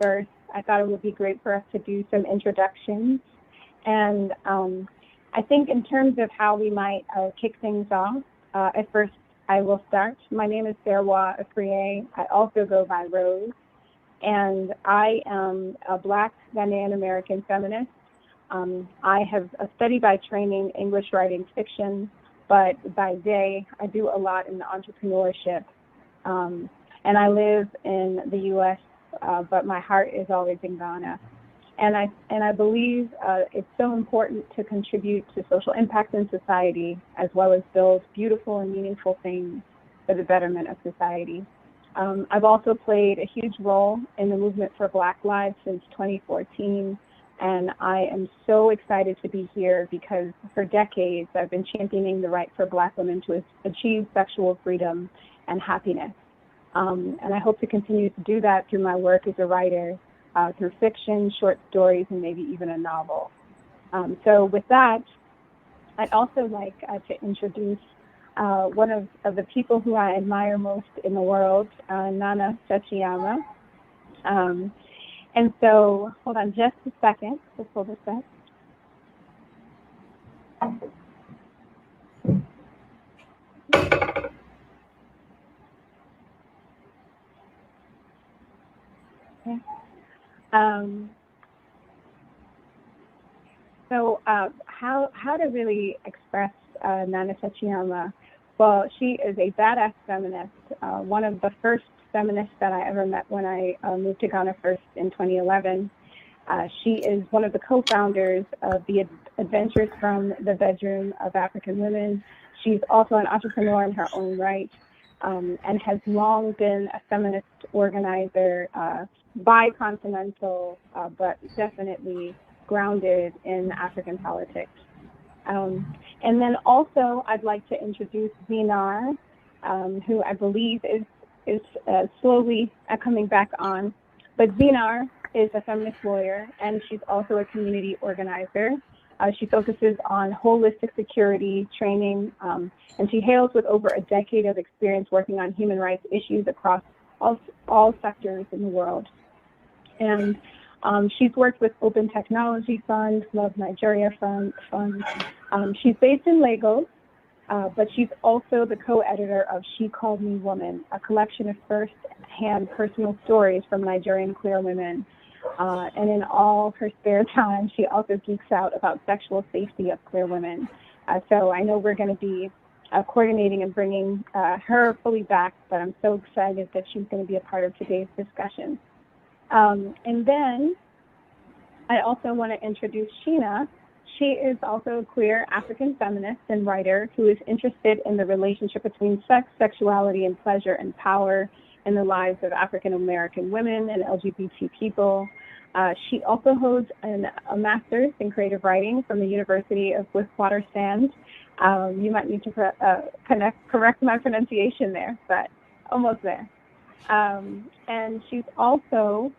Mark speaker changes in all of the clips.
Speaker 1: first, I thought it would be great for us to do some introductions. And I think in terms of how we might kick things off, at first I will start. My name is Serwah Afriyie. I also go by Rose. And I am a Black Ghanaian American feminist. I have studied by training English writing fiction, but by day I do a lot in entrepreneurship. And I live in the U.S., but my heart is always in Ghana. And I believe it's so important to contribute to social impact in society, as well as build beautiful and meaningful things for the betterment of society. I've also played a huge role in the movement for Black Lives since 2014, and I am so excited to be here because for decades I've been championing the right for Black women to achieve sexual freedom and happiness. And I hope to continue to do that through my work as a writer, through fiction, short stories, and maybe even a novel. So with that, I'd also like to introduce one of the people who I admire most in the world, Xeenarh Sekyiamah. And so, hold on just a second, let's pull this up. Okay. So how to really express Xeenarh Sekyiamah? Well, she is a badass feminist, one of the first feminists that I ever met when I moved to Ghana first in 2011. She is one of the co-founders of the Adventures from the Bedroom of African Women. She's also an entrepreneur in her own right, and has long been a feminist organizer, bicontinental, but definitely grounded in African politics. And then also I'd like to introduce Xeenarh, who I believe is slowly coming back on. But Xeenarh is a feminist lawyer, and she's also a community organizer. She focuses on holistic security training, and she hails with over a decade of experience working on human rights issues across all sectors in the world. And she's worked with Open Technology Fund, Love Nigeria Fund. She's based in Lagos, but she's also the co-editor of She Called Me Woman, a collection of first-hand personal stories from Nigerian queer women. And in all her spare time, she also geeks out about sexual safety of queer women. So I know we're going to be coordinating and bringing her fully back, but I'm so excited that she's going to be a part of today's discussion. And then I also want to introduce Sheena. She is also a queer African feminist and writer who is interested in the relationship between sex, sexuality, and pleasure and power in the lives of African American women and LGBT people. She also holds a master's in creative writing from the University of Witwatersrand. You might need to correct my pronunciation there, but almost there. And she's also,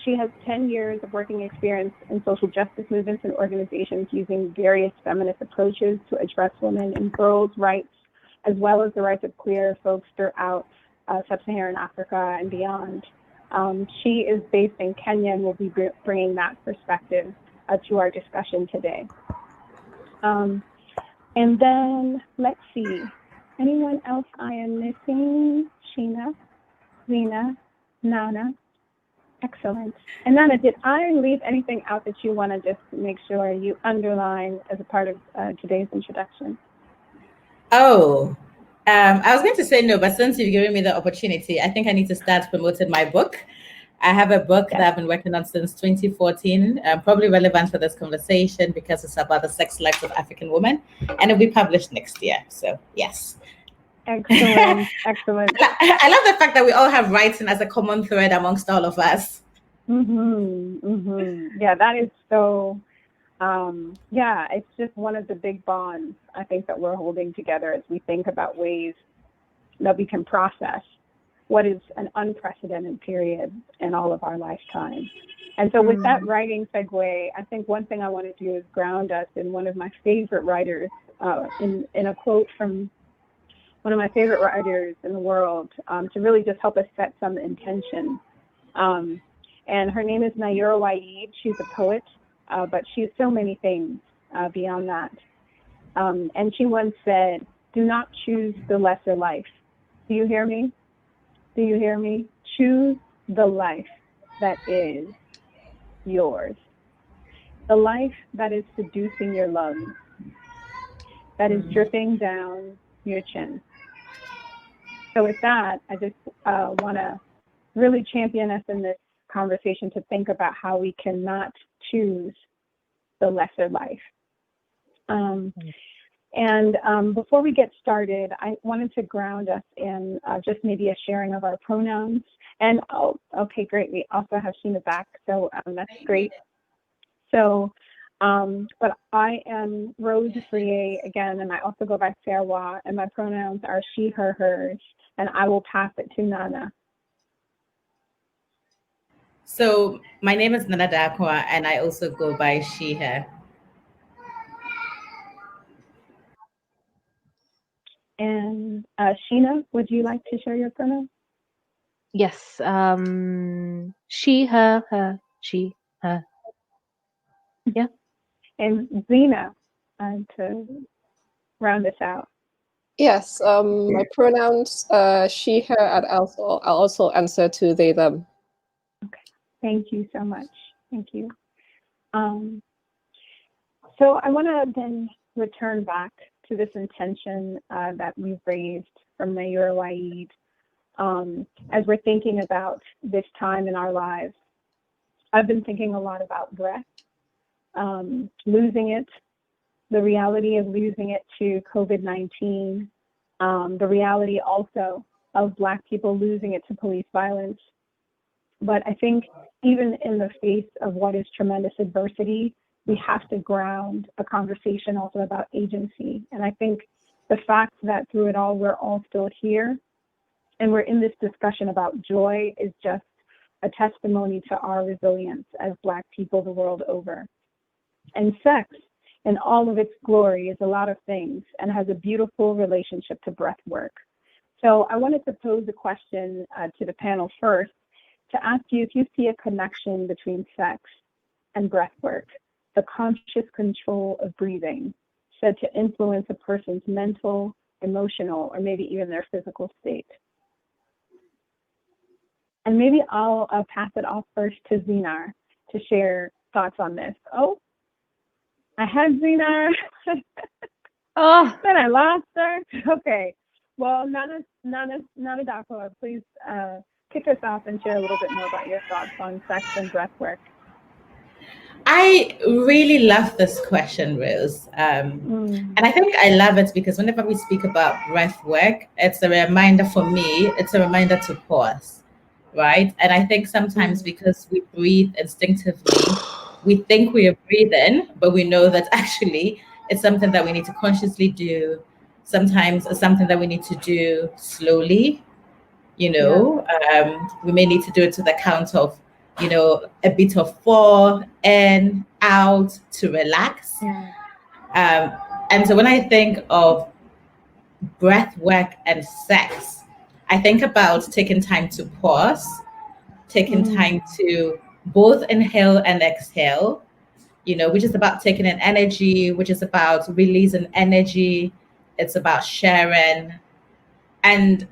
Speaker 1: she has 10 years of working experience in social justice movements and organizations using various feminist approaches to address women and girls' rights, as well as the rights of queer folks throughout sub-Saharan Africa and beyond. She is based in Kenya and will be bringing that perspective to our discussion today. And then, let's see, anyone else I am missing? Sheena, Xeenarh, Nana. Excellent. And Nana, did I leave anything out that you want to just make sure you underline as a part of today's introduction?
Speaker 2: Oh, I was going to say no, but since you've given me the opportunity, I think I need to start promoting my book. I have a book that I've been working on since 2014, probably relevant for this conversation because it's about the sex lives of African women, and it'll be published next year. So, yes.
Speaker 1: Excellent, excellent.
Speaker 2: I love the fact that we all have writing as a common thread amongst all of us.
Speaker 1: Yeah, that is so, yeah, it's just one of the big bonds I think that we're holding together as we think about ways that we can process what is an unprecedented period in all of our lifetime. And so with that writing segue, I think one thing I want to do is ground us in one of my favorite writers, in a quote from one of my favorite writers in the world, to really just help us set some intention. And her name is Serwah Afriyie. She's a poet, but she's so many things beyond that. And she once said, "Do not choose the lesser life." Do you hear me? Do you hear me? Choose the life that is yours. The life that is seducing your lungs, that is dripping down your chin. So with that, I just want to really champion us in this conversation to think about how we cannot choose the lesser life. Before we get started, I wanted to ground us in just maybe a sharing of our pronouns. And okay, great. We also have Sheena back, so that's great. So, but I am Rose Afriyie again, and I also go by Serwah, and my pronouns are she, her, hers, and I will pass it to Nana.
Speaker 2: So my name is Nana Darkoa, and I also go by she, her.
Speaker 1: And Sheena, would you like to share your pronoun?
Speaker 3: Yes, she, her, she, her. Yeah.
Speaker 1: And Xeenarh, to round us out.
Speaker 4: Yes, my pronouns, she, her, and I'll also answer to they, them.
Speaker 1: Okay, thank you so much. Thank you. So I want to then return back to this intention that we've raised from Serwah Afriyie as we're thinking about this time in our lives. I've been thinking a lot about breath, losing it, the reality of losing it to COVID-19, the reality also of Black people losing it to police violence. But I think even in the face of what is tremendous adversity, we have to ground a conversation also about agency. And I think the fact that through it all, we're all still here and we're in this discussion about joy is just a testimony to our resilience as Black people the world over. And sex, in all of its glory, is a lot of things and has a beautiful relationship to breath work. So I wanted to pose a question to the panel first to ask you if you see a connection between sex and breath work, the conscious control of breathing, said to influence a person's mental, emotional, or maybe even their physical state. And maybe I'll pass it off first to Xeenarh to share thoughts on this. Oh, I had Xeenarh.
Speaker 3: Oh,
Speaker 1: Then I lost her. Okay. Well, Nana Darkoa, please kick us off and share a little bit more about your thoughts on sex and breath work.
Speaker 2: I really love this question, Rose. And I think I love it because whenever we speak about breath work, it's a reminder for me, it's a reminder to pause, right? And I think sometimes because we breathe instinctively, we think we are breathing, but we know that actually it's something that we need to consciously do. Sometimes it's something that we need to do slowly. We may need to do it to the count of, a bit of 4 in, out to relax. And so when I think of breath work and sex, I think about taking time to pause, taking time to both inhale and exhale, which is about taking in energy, which is about releasing energy. It's about sharing. And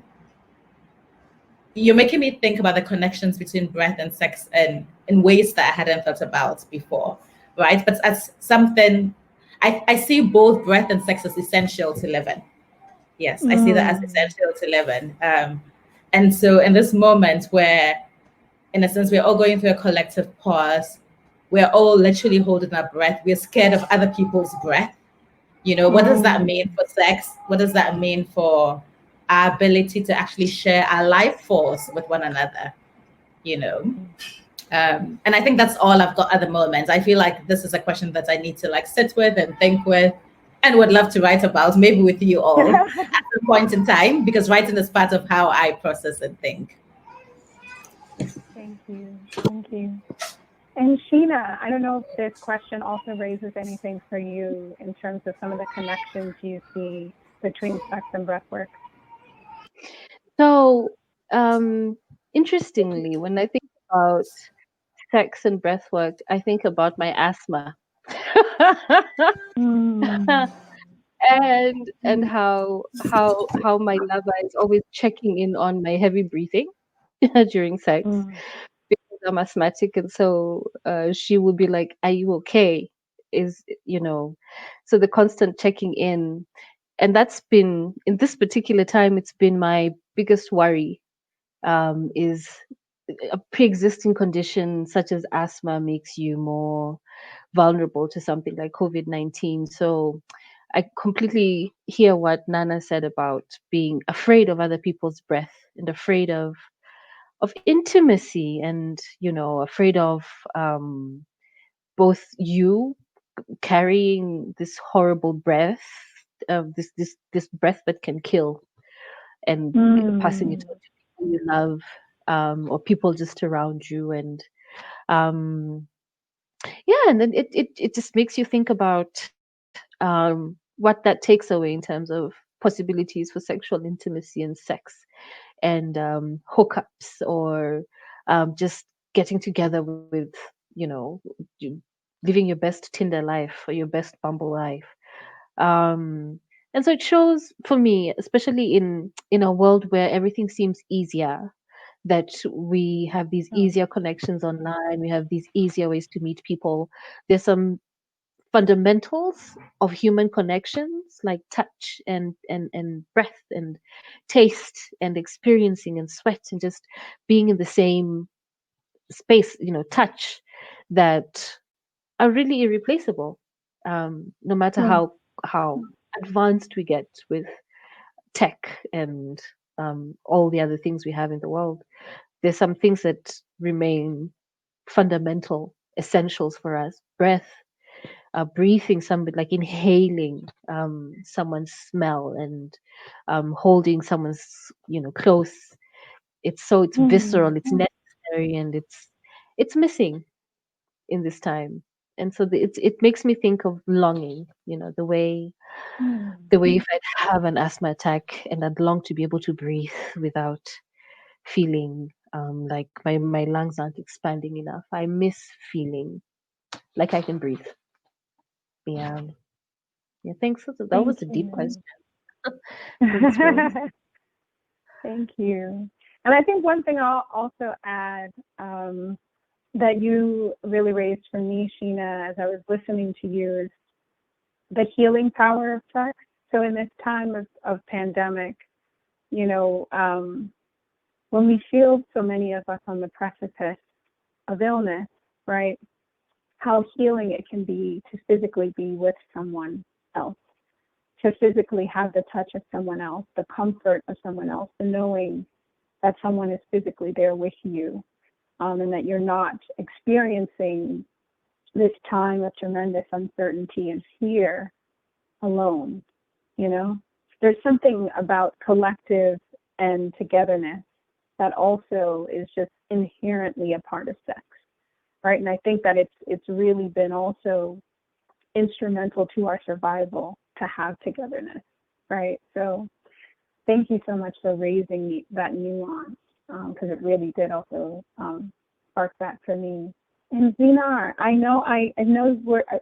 Speaker 2: you're making me think about the connections between breath and sex and in ways that I hadn't thought about before, right? But as something, I see both breath and sex as essential to living. Yes, I see that as essential to living. And so in this moment where, in a sense, we're all going through a collective pause, we're all literally holding our breath. We're scared of other people's breath. What does that mean for sex? What does that mean for our ability to actually share our life force with one another? And I think that's all I've got at the moment. I feel like this is a question that I need to sit with and think with, and would love to write about, maybe with you all at some point in time, because writing is part of how I process and think.
Speaker 1: Thank you. Thank you. And Sheena, I don't know if this question also raises anything for you in terms of some of the connections you see between sex and breath work.
Speaker 3: so interestingly, when I think about sex and breath work, I think about my asthma.
Speaker 1: Mm.
Speaker 3: And how my lover is always checking in on my heavy breathing during sex
Speaker 1: Mm.
Speaker 3: because I'm asthmatic, and so she would be like, "Are you okay?" So the constant checking in, and that's been in this particular time. It's been my biggest worry. Is a pre-existing condition such as asthma makes you more vulnerable to something like COVID-19. So I completely hear what Nana said about being afraid of other people's breath and afraid of intimacy, and afraid of both you carrying this horrible breath, this breath that can kill, and passing it
Speaker 1: Mm.
Speaker 3: on to people you love, or people just around you. And um, yeah, and then it just makes you think about what that takes away in terms of possibilities for sexual intimacy and sex, and hookups, or just getting together with, you- living your best Tinder life or your best Bumble life. And so it shows for me, especially in a world where everything seems easier, that we have these easier connections online, we have these easier ways to meet people. There's some fundamentals of human connections like touch and breath and taste and experiencing and sweat and just being in the same space, touch, that are really irreplaceable. No matter
Speaker 1: Mm.
Speaker 3: how advanced we get with tech and all the other things we have in the world, there's some things that remain fundamental essentials for us. Breath, breathing somebody, like inhaling someone's smell, and holding someone's close. It's
Speaker 1: Mm.
Speaker 3: visceral, it's necessary, and it's missing in this time. And so it makes me think of longing,
Speaker 1: Mm.
Speaker 3: the way if I'd have an asthma attack and I'd long to be able to breathe without feeling like my lungs aren't expanding enough. I miss feeling like I can breathe. Yeah. Yeah, thanks. That
Speaker 1: Thank
Speaker 3: was a deep
Speaker 1: you.
Speaker 3: question. Thanks, Rose.
Speaker 1: Thank you. And I think one thing I'll also add, that you really raised for me, Sheena, as I was listening to you, is the healing power of sex. So in this time of pandemic, when we feel, so many of us, on the precipice of illness, right? How healing it can be to physically be with someone else, to physically have the touch of someone else, the comfort of someone else, the knowing that someone is physically there with you, and that you're not experiencing this time of tremendous uncertainty and fear alone. There's something about collective and togetherness that also is just inherently a part of sex, right? And I think that it's really been also instrumental to our survival to have togetherness, right? So thank you so much for raising that nuance, because it really did also spark that for me. And Xeenarh, I know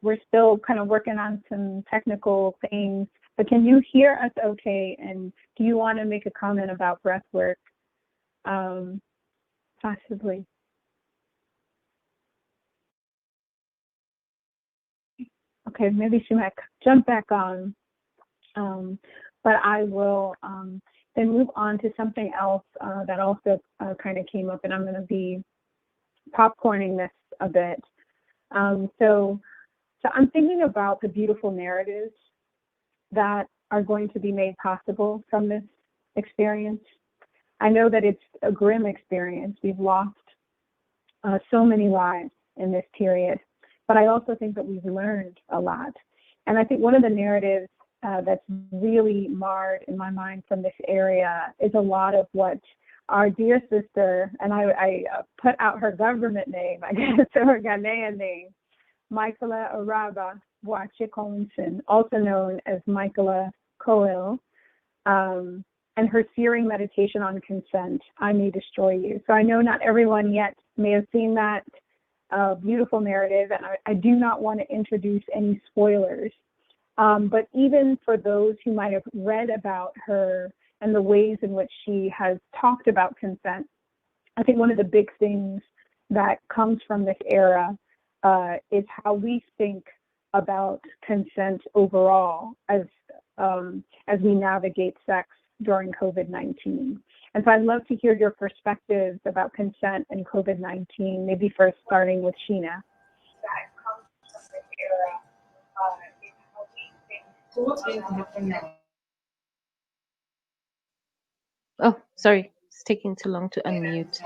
Speaker 1: we're still kind of working on some technical things, but can you hear us okay? And do you want to make a comment about breath work, possibly? Okay, maybe she might jump back on, but I will then move on to something else that also kind of came up, and I'm going to be popcorning this a bit. So I'm thinking about the beautiful narratives that are going to be made possible from this experience. I know that it's a grim experience. We've lost so many lives in this period, but I also think that we've learned a lot. And I think one of the narratives that's really marred in my mind from this area is a lot of what our dear sister, and I put out her government name, I guess, or her Ghanaian name, Michaela Araba Boakye Collinson, also known as Michaela Coel, and her searing meditation on consent, I May Destroy You. So I know not everyone yet may have seen that a beautiful narrative, and I do not want to introduce any spoilers. But even for those who might have read about her and the ways in which she has talked about consent, I think one of the big things that comes from this era is how we think about consent overall as we navigate sex during COVID-19. And so I'd love to hear your perspectives about consent and COVID-19, maybe first starting with Sheena.
Speaker 2: So what's going to happen now?
Speaker 3: Oh, sorry, it's taking too long to unmute.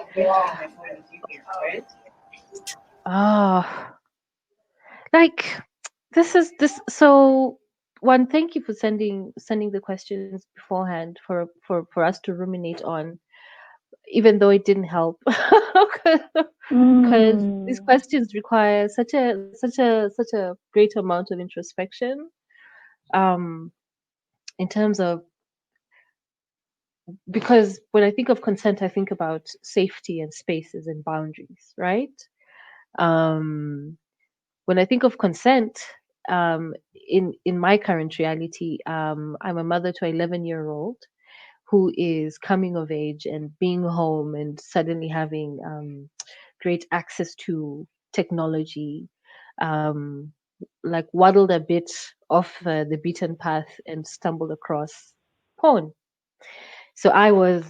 Speaker 3: Ah, like this. So one, thank you for sending the questions beforehand for us to ruminate on, even though it didn't help, because these questions require such a great amount of introspection, in terms of, because when I think of consent, I think about safety and spaces and boundaries, right? When I think of consent, in my current reality, I'm a mother to an 11-year-old who is coming of age and being home and suddenly having great access to technology, like waddled a bit off the beaten path and stumbled across porn. So I was,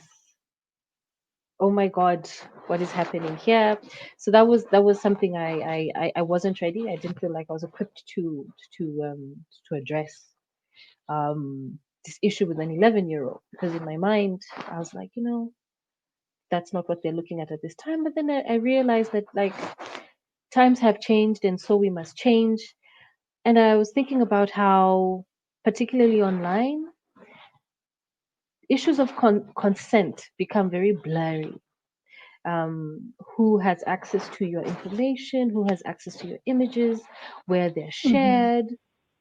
Speaker 3: oh my God, what is happening here? So that was something I wasn't ready. I didn't feel like I was equipped to address this issue with an 11-year-old, because in my mind I was like, that's not what they're looking at this time. But then I realized that, like, times have changed, and so we must change. And I was thinking about how, particularly online, issues of consent become very blurry. Who has access to your information, who has access to your images, where they're shared.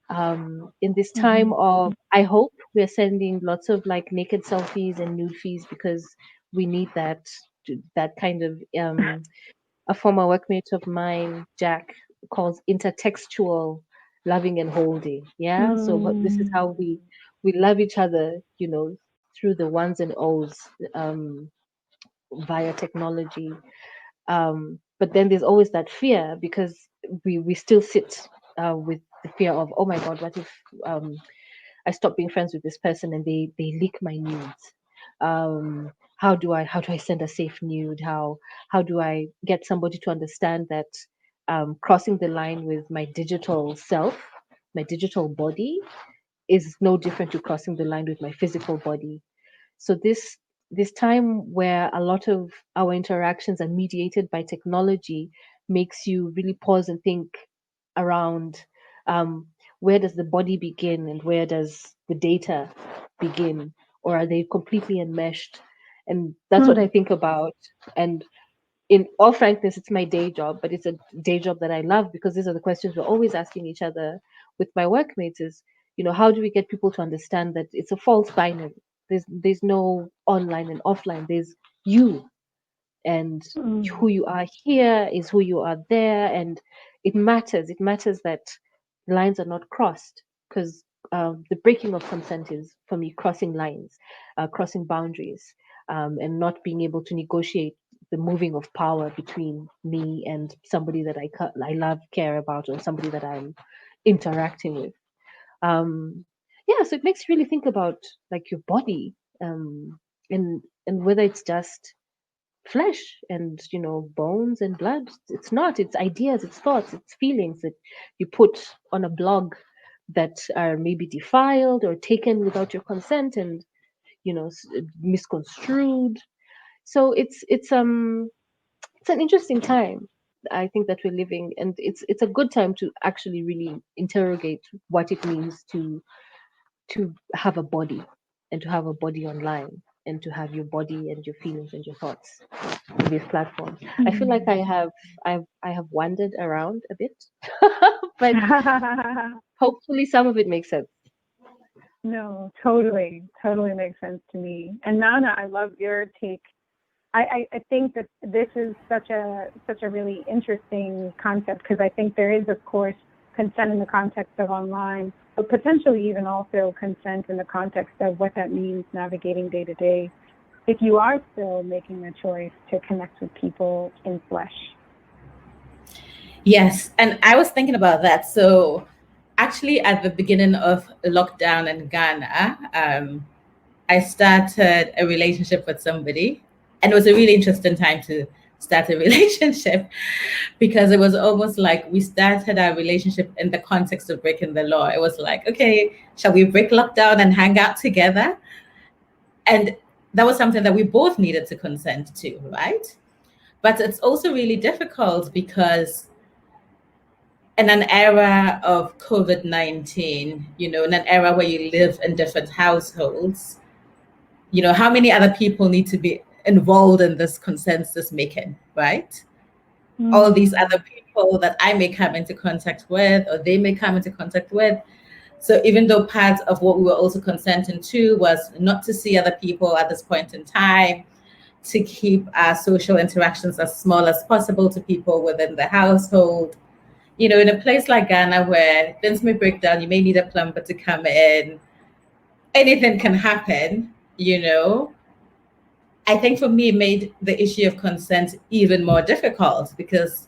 Speaker 3: In this time of, I hope we're sending lots of like naked selfies and nude feeds, because we need that kind of, a former workmate of mine, Jack, calls intertextual loving and holding. Yeah. So this is how we love each other, through the ones and O's, via technology. But then there's always that fear, because we still sit with the fear of, oh my God, what if I stop being friends with this person and they leak my nudes? How do I send a safe nude? How do I get somebody to understand that crossing the line with my digital self, my digital body, is no different to crossing the line with my physical body? So this time where a lot of our interactions are mediated by technology makes you really pause and think around, where does the body begin and where does the data begin, or are they completely enmeshed? And that's what I think about. And in all frankness, it's my day job, but it's a day job that I love, because these are the questions we're always asking each other with my workmates is, how do we get people to understand that it's a false binary? There's no online and offline. There's you, and who you are here is who you are there, and it matters. It matters that lines are not crossed, because the breaking of consent is, for me, crossing lines, crossing boundaries, and not being able to negotiate the moving of power between me and somebody that I love, care about, or somebody that I'm interacting with. So it makes you really think about like your body, and whether it's just flesh and bones and blood. It's not. It's ideas, it's thoughts, it's feelings that you put on a blog that are maybe defiled or taken without your consent, and misconstrued. So it's an interesting time, I think, that we're living, and it's a good time to actually really interrogate what it means to have a body, and to have a body online, and to have your body and your feelings and your thoughts on these platforms. I feel like I have wandered around a bit, but hopefully some of it makes sense.
Speaker 1: No, totally makes sense to me. And Nana, I love your take I think that this is such a really interesting concept, because I think there is, of course, consent in the context of online, but potentially even also consent in the context of what that means navigating day to day, if you are still making a choice to connect with people in flesh.
Speaker 2: Yes, and I was thinking about that. So actually at the beginning of lockdown in Ghana, I started a relationship with somebody, and it was a really interesting time to start a relationship, because it was almost like we started our relationship in the context of breaking the law. It was like, okay, shall we break lockdown and hang out together? And that was something that we both needed to consent to, right? But it's also really difficult because in an era of COVID-19, in an era where you live in different households, how many other people need to be involved in this consensus making, right? All these other people that I may come into contact with, or they may come into contact with. So even though part of what we were also consenting to was not to see other people at this point in time, to keep our social interactions as small as possible to people within the household, in a place like Ghana where things may break down, you may need a plumber to come in, anything can happen, I think for me, it made the issue of consent even more difficult, because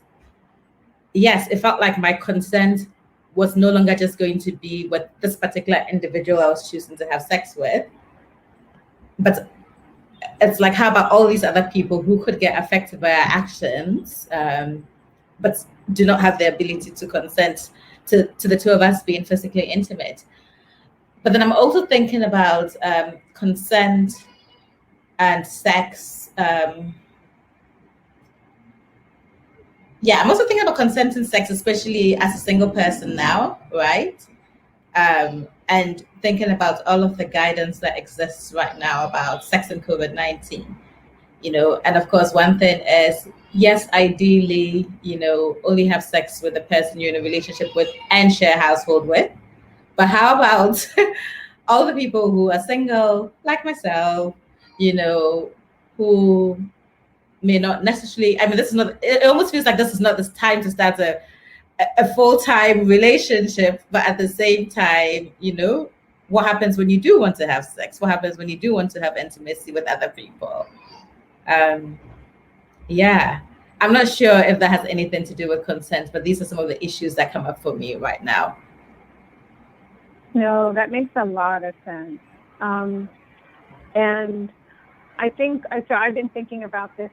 Speaker 2: yes, it felt like my consent was no longer just going to be with this particular individual I was choosing to have sex with, but it's like, how about all these other people who could get affected by our actions, but do not have the ability to consent to the two of us being physically intimate? But then I'm also thinking about consent and sex. I'm also thinking about consent and sex, especially as a single person now, right? And thinking about all of the guidance that exists right now about sex and COVID-19, and of course, one thing is, yes, ideally, only have sex with the person you're in a relationship with and share a household with. But how about all the people who are single, like myself, who may not necessarily, this is not, it almost feels like this is not this time to start a full-time relationship, but at the same time, what happens when you do want to have sex? What happens when you do want to have intimacy with other people? I'm not sure if that has anything to do with consent, but these are some of the issues that come up for me right now.
Speaker 1: No, that makes a lot of sense. And I think, so I've been thinking about this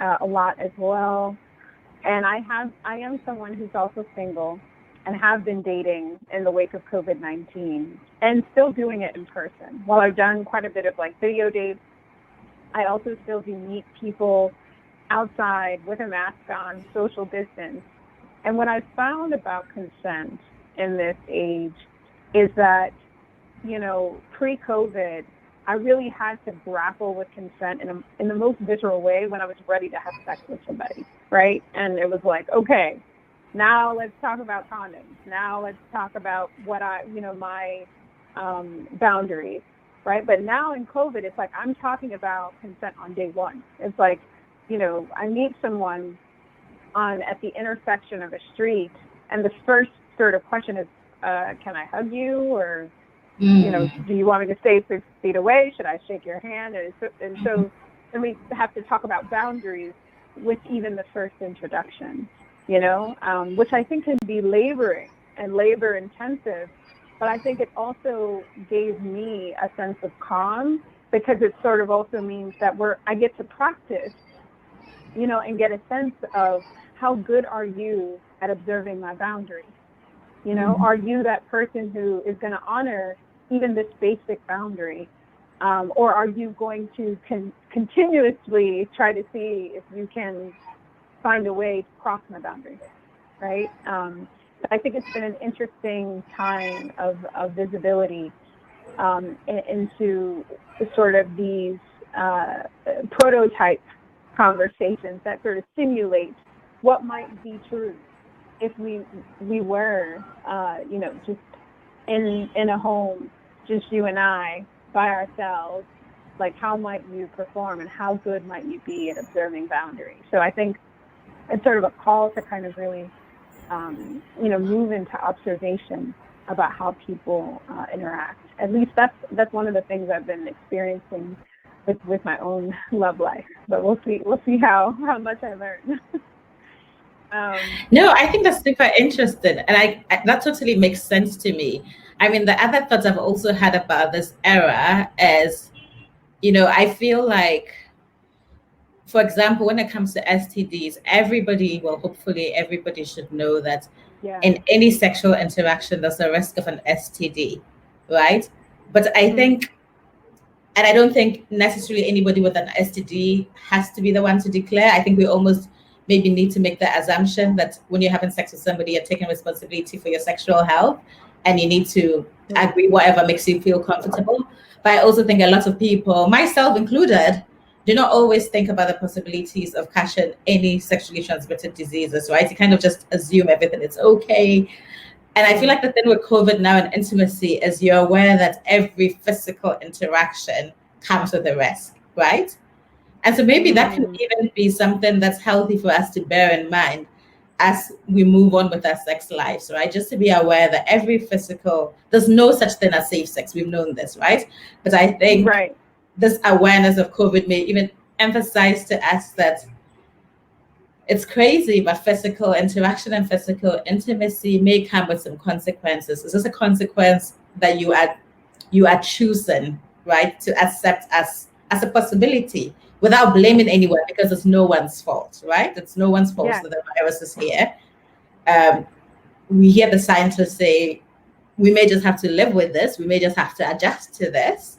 Speaker 1: a lot as well. And I am someone who's also single and have been dating in the wake of COVID-19 and still doing it in person. While I've done quite a bit of video dates, I also still do meet people outside with a mask on, social distance. And what I've found about consent in this age is that, pre-COVID, I really had to grapple with consent in the most visceral way when I was ready to have sex with somebody, right? And it was like, okay, now let's talk about condoms. Now let's talk about what my boundaries, right? But now in COVID, it's like I'm talking about consent on day one. It's like, I meet someone at the intersection of a street, and the first sort of question is, can I hug you? Or, do you want me to stay 6 feet away? Should I shake your hand? And so then we have to talk about boundaries with even the first introduction, which I think can be laboring and labor intensive. But I think it also gave me a sense of calm, because it sort of also means that I get to practice, and get a sense of how good are you at observing my boundaries? Are you that person who is going to honor even this basic boundary? Or are you going to continuously try to see if you can find a way to cross my boundaries, right? I think it's been an interesting time of visibility into sort of these prototype conversations that sort of simulate what might be true if we were, just in a home, just you and I, by ourselves, like how might you perform and how good might you be at observing boundaries. So I think it's sort of a call to kind of really, move into observation about how people interact. At least that's one of the things I've been experiencing with my own love life. But we'll see how much I learn.
Speaker 2: No, I think that's super interesting, and I that totally makes sense to me. I mean, the other thoughts I've also had about this era is, I feel like, for example, when it comes to STDs, hopefully everybody should know that in any sexual interaction, there's a risk of an STD, right? But I think, and I don't think necessarily anybody with an STD has to be the one to declare. I think we almost maybe need to make the assumption that when you're having sex with somebody, you're taking responsibility for your sexual health, and you need to agree whatever makes you feel comfortable. But I also think a lot of people, myself included, do not always think about the possibilities of catching any sexually transmitted diseases, right? You kind of just assume everything is okay. And I feel like the thing with COVID now and intimacy is you're aware that every physical interaction comes with a risk, right? And so maybe that can even be something that's healthy for us to bear in mind as we move on with our sex lives, right? Just to be aware that there's no such thing as safe sex. We've known this, right? But I think this awareness of COVID may even emphasize to us that it's crazy, but physical interaction and physical intimacy may come with some consequences. Is this a consequence that you are choosing, right, to accept as a possibility without blaming anyone, because it's no one's fault, right? It's no one's fault that the virus is here. We hear the scientists say we may just have to live with this. We may just have to adjust to this.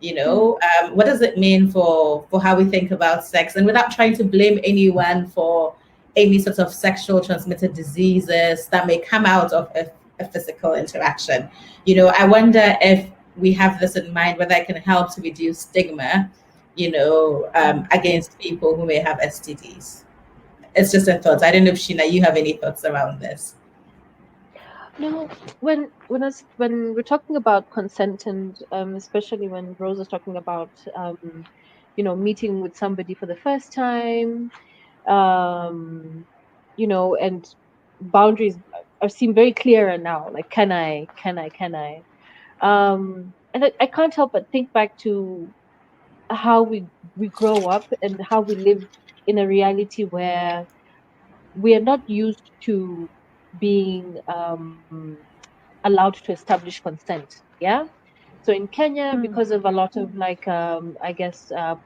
Speaker 2: What does it mean for how we think about sex, and without trying to blame anyone for any sort of sexual transmitted diseases that may come out of a physical interaction. I wonder if we have this in mind, whether it can help to reduce stigma, against people who may have STDs. It's just a thought. I don't know if Sheena, you have any thoughts around this.
Speaker 3: No, when we're talking about consent, and especially when Rose is talking about meeting with somebody for the first time, and boundaries seem very clearer now. Like, can I? And I can't help but think back to how we grow up and how we live in a reality where we are not used to being allowed to establish consent. Yeah. So in Kenya, because of a lot of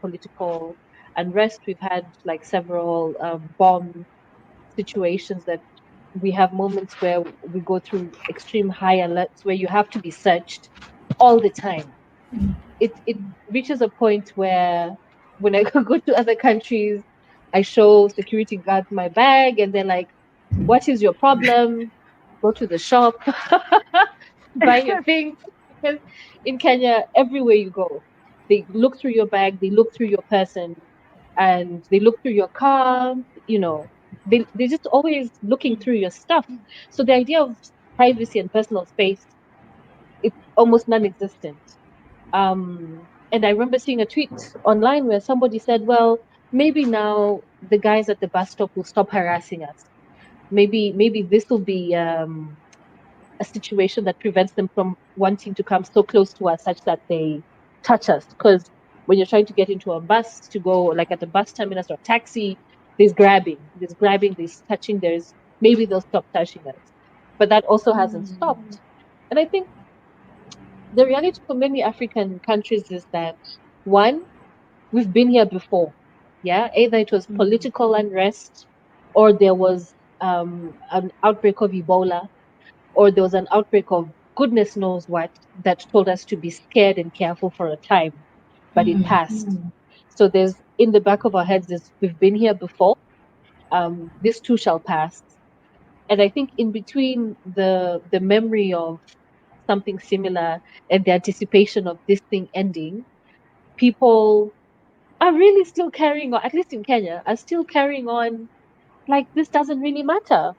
Speaker 3: political unrest, we've had like several bomb situations that we have moments where we go through extreme high alerts where you have to be searched all the time. It reaches a point where when I go to other countries, I show security guards my bag and they're like, "What is your problem? Go to the shop, buy your things." Because in Kenya, everywhere you go, they look through your bag, they look through your person, and they look through your car. They're just always looking through your stuff. So the idea of privacy and personal space, it's almost non-existent. And I remember seeing a tweet online where somebody said, well, maybe now the guys at the bus stop will stop harassing us. Maybe this will be a situation that prevents them from wanting to come so close to us such that they touch us. Because when you're trying to get into a bus to go, like at the bus terminus or taxi, there's grabbing, there's touching, maybe they'll stop touching us. But that also hasn't stopped. And I think the reality for many African countries is that, one, we've been here before. Yeah, either it was political unrest, or there was an outbreak of Ebola, or there was an outbreak of goodness knows what that told us to be scared and careful for a time, but it passed. So there's in the back of our heads is we've been here before. This too shall pass. And I think in between the memory of something similar and the anticipation of this thing ending, people are really still carrying on, at least in Kenya, are still carrying on like this doesn't really matter,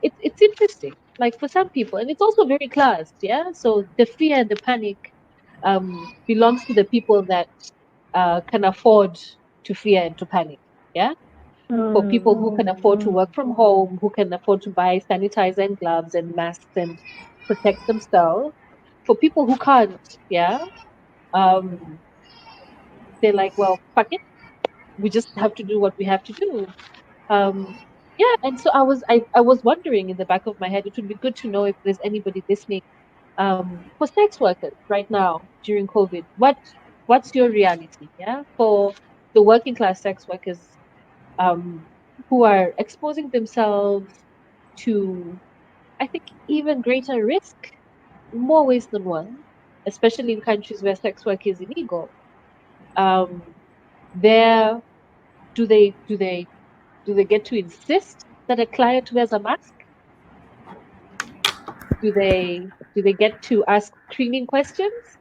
Speaker 3: It's interesting, like for some people, and it's also very classed, yeah. So the fear and the panic belongs to the people that can afford to fear and to panic. Yeah. For people who can afford to work from home, who can afford to buy sanitizer and gloves and masks and protect themselves. For people who can't, yeah, they're like, well, fuck it, we just have to do what we have to do. Yeah, and so I was wondering in the back of my head, it would be good to know if there's anybody listening for sex workers right now during COVID. What's your reality? Yeah, for the working class sex workers who are exposing themselves to, I think, even greater risk, more ways than one, especially in countries where sex work is illegal. There, do they get to insist that a client wears a mask? Do they get to ask screening questions?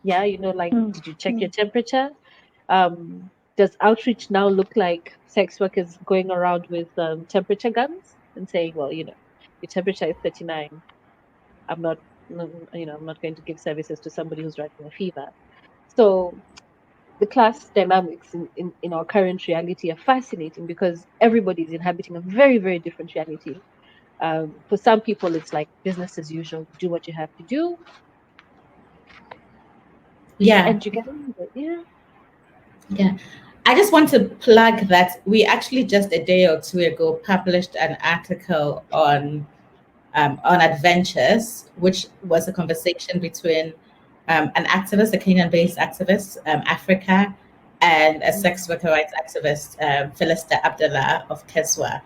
Speaker 3: Yeah, like, did you check your temperature? Does outreach now look like sex workers going around with temperature guns and saying, well, your temperature is 39. I'm not, I'm not going to give services to somebody who's running a fever. So the class dynamics in our current reality are fascinating because everybody is inhabiting a very, very different reality. For some people, it's like business as usual. Do what you have to do,
Speaker 2: Yeah.
Speaker 3: and you get on with it. Yeah.
Speaker 2: Yeah. I just want to plug that we actually just a day or two ago published an article on adventures, which was a conversation between an activist, a Kenyan-based activist, Africa, and a sex worker rights activist, Philista Abdullah of Keswa.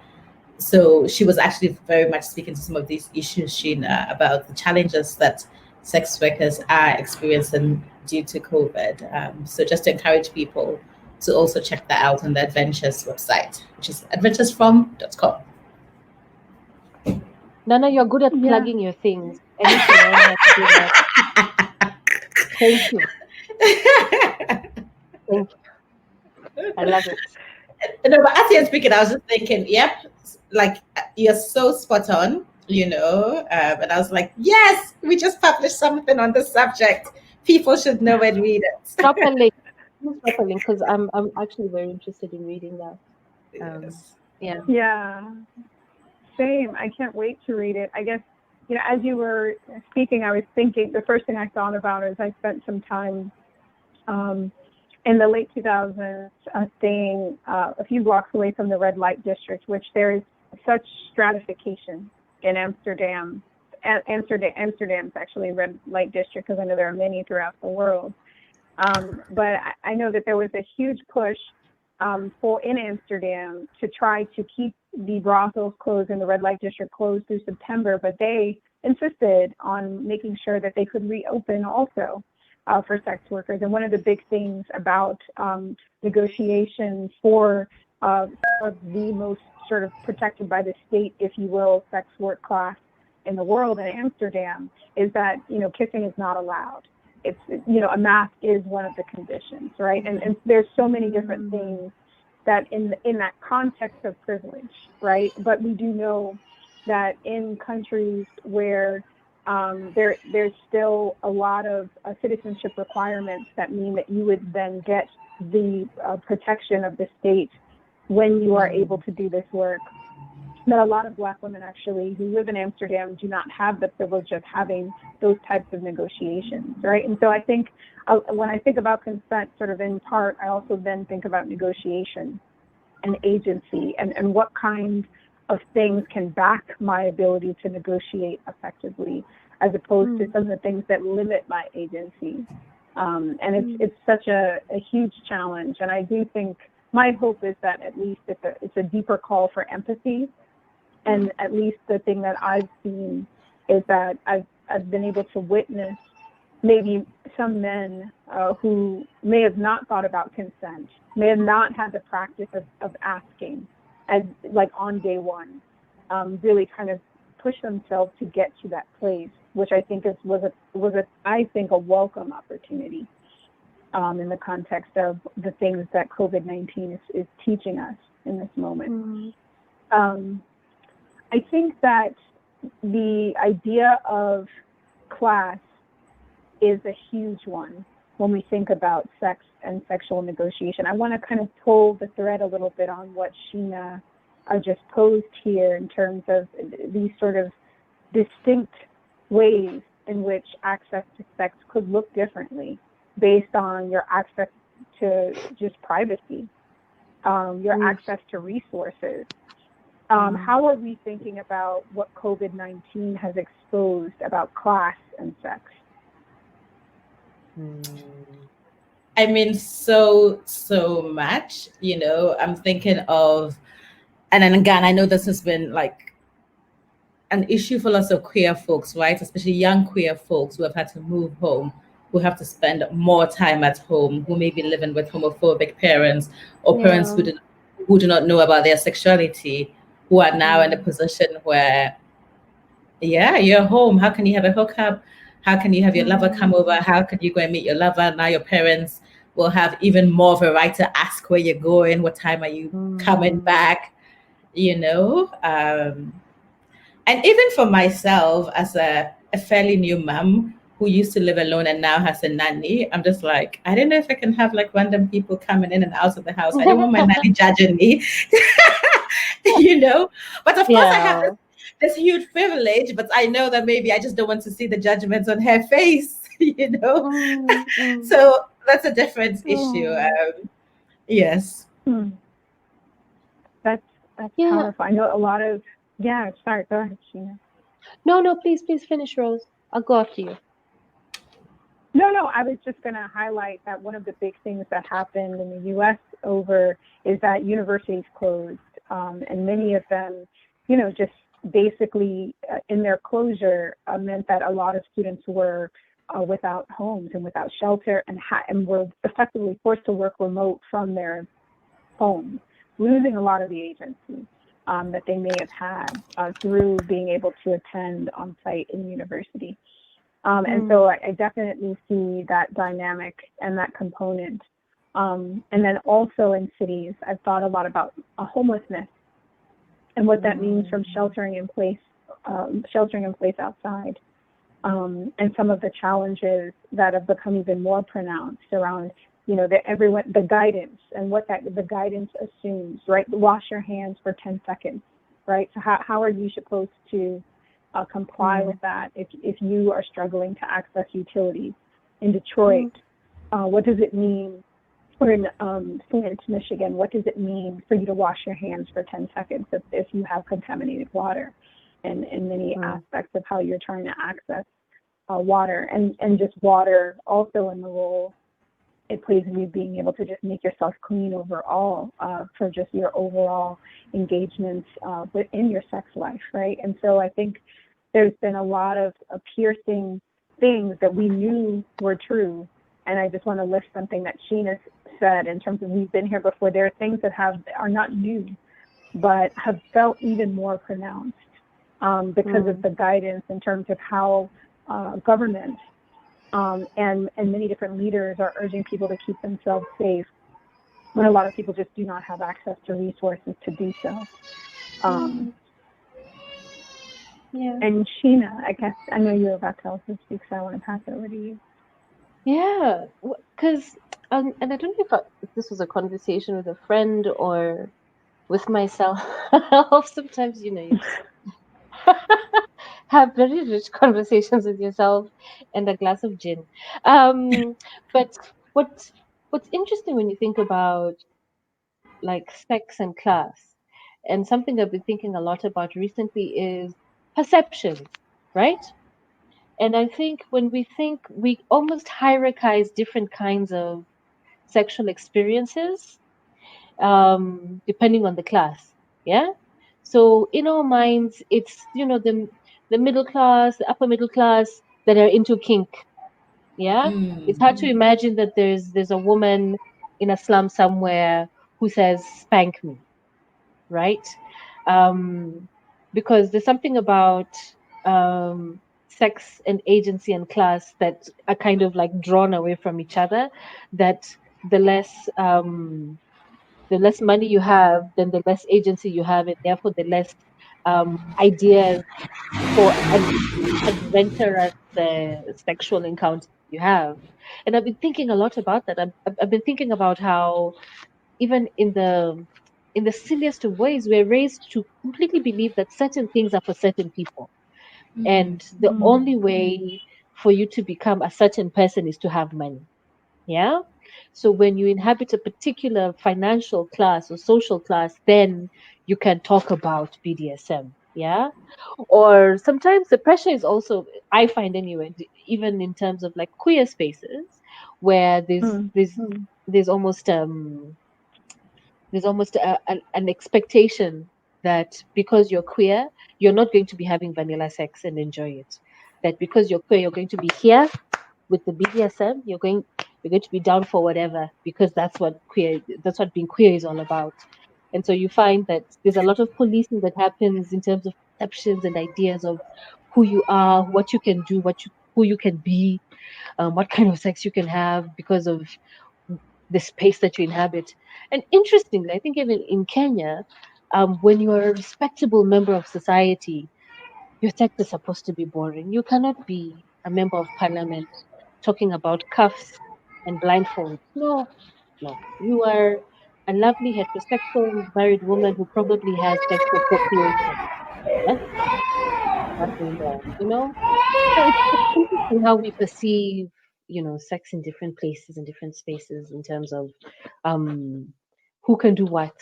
Speaker 2: So she was actually very much speaking to some of these issues, Sheena, about the challenges that sex workers are experiencing due to COVID. So just to encourage people to also check that out on the Adventures website, which is adventuresfrom.com.
Speaker 3: Nana, you're good at plugging your things. Anything I have to do that. Thank you. Thank you. I love it.
Speaker 2: No, but as you're speaking, I was just thinking, yep, like you're so spot on, and I was like, yes, we just published something on the subject. People should know and read it.
Speaker 3: Drop a link. Please drop a link because I'm actually very interested in reading that.
Speaker 2: Yes.
Speaker 3: Yeah.
Speaker 1: Yeah. Same. I can't wait to read it. I guess, as you were speaking, I was thinking, the first thing I thought about is I spent some time in the late 2000s staying a few blocks away from the red light district, which there is such stratification in Amsterdam. Amsterdam's actually a red light district because I know there are many throughout the world. But I know that there was a huge push in Amsterdam to try to keep the brothels closed in the red light district closed through September, but they insisted on making sure that they could reopen also for sex workers. And one of the big things about negotiations for the most sort of protected by the state, if you will, sex work class in the world in Amsterdam is that, kissing is not allowed. It's, a mask is one of the conditions, right? And there's so many different things that in that context of privilege, right? But we do know that in countries where there's still a lot of citizenship requirements that mean that you would then get the protection of the state when you are able to do this work, that a lot of Black women actually who live in Amsterdam do not have the privilege of having those types of negotiations, right? And so I think when I think about consent, sort of in part, I also then think about negotiation and agency and what kind of things can back my ability to negotiate effectively, as opposed to some of the things that limit my agency. And it's such a huge challenge. And I do think my hope is that at least it's a deeper call for empathy. And at least the thing that I've seen is that I've been able to witness maybe some men who may have not thought about consent, may have not had the practice of asking, as like on day one, really kind of push themselves to get to that place, which I think was a welcome opportunity in the context of the things that COVID-19 is teaching us in this moment. I think that the idea of class is a huge one when we think about sex and sexual negotiation. I want to kind of pull the thread a little bit on what Sheena just posed here in terms of these sort of distinct ways in which access to sex could look differently based on your access to just privacy, your access to resources. How are we thinking about what COVID-19 has exposed about class and sex?
Speaker 2: I mean, so much, I'm thinking of, and then again, I know this has been like an issue for lots of queer folks, right? Especially young queer folks who have had to move home, who have to spend more time at home, who may be living with homophobic parents or parents who do not know about their sexuality, who are now in a position where, you're home. How can you have a hookup? How can you have your lover come over? How can you go and meet your lover? Now your parents will have even more of a right to ask where you're going, what time are you coming back, and even for myself, as a fairly new mom who used to live alone and now has a nanny, I'm just like, I don't know if I can have like random people coming in and out of the house. I don't want my nanny judging me, But of course, I have this huge privilege, but I know that maybe I just don't want to see the judgments on her face, So that's a different issue. Yes.
Speaker 1: That's powerful. I know a lot of, sorry, go ahead, Sheena.
Speaker 3: No, please finish, Rose. I'll go after you.
Speaker 1: No, I was just going to highlight that one of the big things that happened in the U.S. is that universities closed, and many of them, just basically in their closure meant that a lot of students were without homes and without shelter and were effectively forced to work remote from their homes, losing a lot of the agency that they may have had through being able to attend on site in university. And so I definitely see that dynamic and that component. And then also in cities, I've thought a lot about homelessness and what that means from sheltering in place outside. And some of the challenges that have become even more pronounced around, the guidance and what the guidance assumes, right? Wash your hands for 10 seconds, right? So how are you supposed to comply with that if you are struggling to access utilities in Detroit? What does it mean, or in Flint, Michigan, what does it mean for you to wash your hands for 10 seconds if you have contaminated water, and many aspects of how you're trying to access water, and just water also in the role it plays in you being able to just make yourself clean overall for just your overall engagements within your sex life, right? And so I think there's been a lot of piercing things that we knew were true. And I just want to lift something that Sheena said in terms of we've been here before. There are things that are not new, but have felt even more pronounced because of the guidance in terms of how government and many different leaders are urging people to keep themselves safe when a lot of people just do not have access to resources to do so. And Sheena, I guess, I know you're about to also speak, so I want to pass it over to you.
Speaker 3: Yeah, because, and I don't know if this was a conversation with a friend or with myself. Sometimes, you have very rich conversations with yourself and a glass of gin. But what's interesting when you think about like sex and class, and something I've been thinking a lot about recently is perceptions, right? And I think when we almost hierarchize different kinds of sexual experiences, depending on the class. Yeah. So in our minds, it's the middle class, the upper middle class that are into kink. Yeah. It's hard to imagine that there's a woman in a slum somewhere who says spank me, right? Because there's something about sex and agency and class that are kind of like drawn away from each other, that the less money you have, then the less agency you have, and therefore the less ideas for an adventurous sexual encounter you have. And I've been thinking a lot about that. I've been thinking about how even in the silliest of ways, we're raised to completely believe that certain things are for certain people. And the only way for you to become a certain person is to have money. Yeah. So when you inhabit a particular financial class or social class, then you can talk about BDSM. Yeah. Or sometimes the pressure is also, I find anyway, even in terms of like queer spaces, where there's almost an expectation that because you're queer, you're not going to be having vanilla sex and enjoy it. That because you're queer, you're going to be here with the BDSM. You're going to be down for whatever, because that's what being queer is all about. And so you find that there's a lot of policing that happens in terms of perceptions and ideas of who you are, what you can do, who you can be, what kind of sex you can have because of the space that you inhabit. And interestingly, I think even in Kenya, when you are a respectable member of society, your sex is supposed to be boring. You cannot be a member of parliament talking about cuffs and blindfolds. No, no. You are a lovely heterosexual married woman who probably has sex for procreation. That's nothing there, you know? So it's interesting how we perceive, sex in different places and different spaces in terms of um, who can do what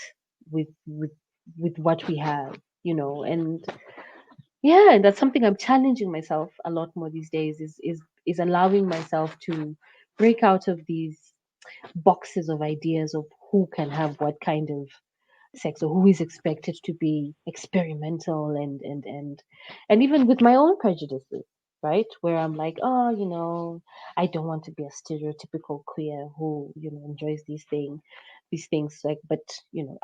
Speaker 3: with with with what we have, and yeah, and that's something I'm challenging myself a lot more these days is allowing myself to break out of these boxes of ideas of who can have what kind of sex or who is expected to be experimental and even with my own prejudices, right, where I'm like, oh, I don't want to be a stereotypical queer who enjoys these things, like, but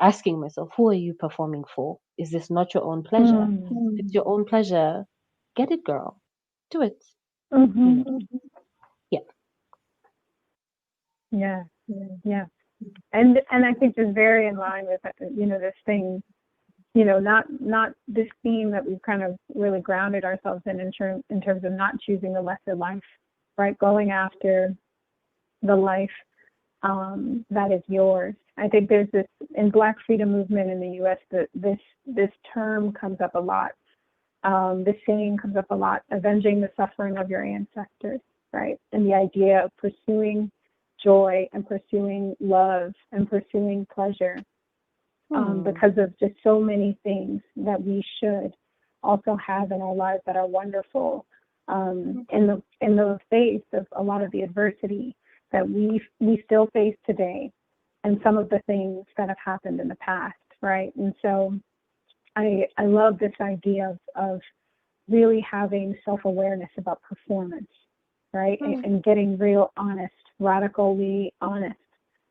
Speaker 3: asking myself, who are you performing for? Is this not your own pleasure? If it's your own pleasure, get it, girl, do it.
Speaker 1: Mm-hmm.
Speaker 3: Yeah.
Speaker 1: Yeah. Yeah. And I think it's very in line with this thing, not this theme that we've kind of really grounded ourselves in terms of not choosing the lesser life, right? Going after the life that is yours. I think there's this in Black freedom movement in the U.S. that this term comes up a lot. This saying comes up a lot: avenging the suffering of your ancestors, right? And the idea of pursuing joy and pursuing love and pursuing pleasure, because of just so many things that we should also have in our lives that are wonderful, in the face of a lot of the adversity that we still face today, and some of the things that have happened in the past, right? And so I love this idea of really having self-awareness about performance, right? And getting real honest, radically honest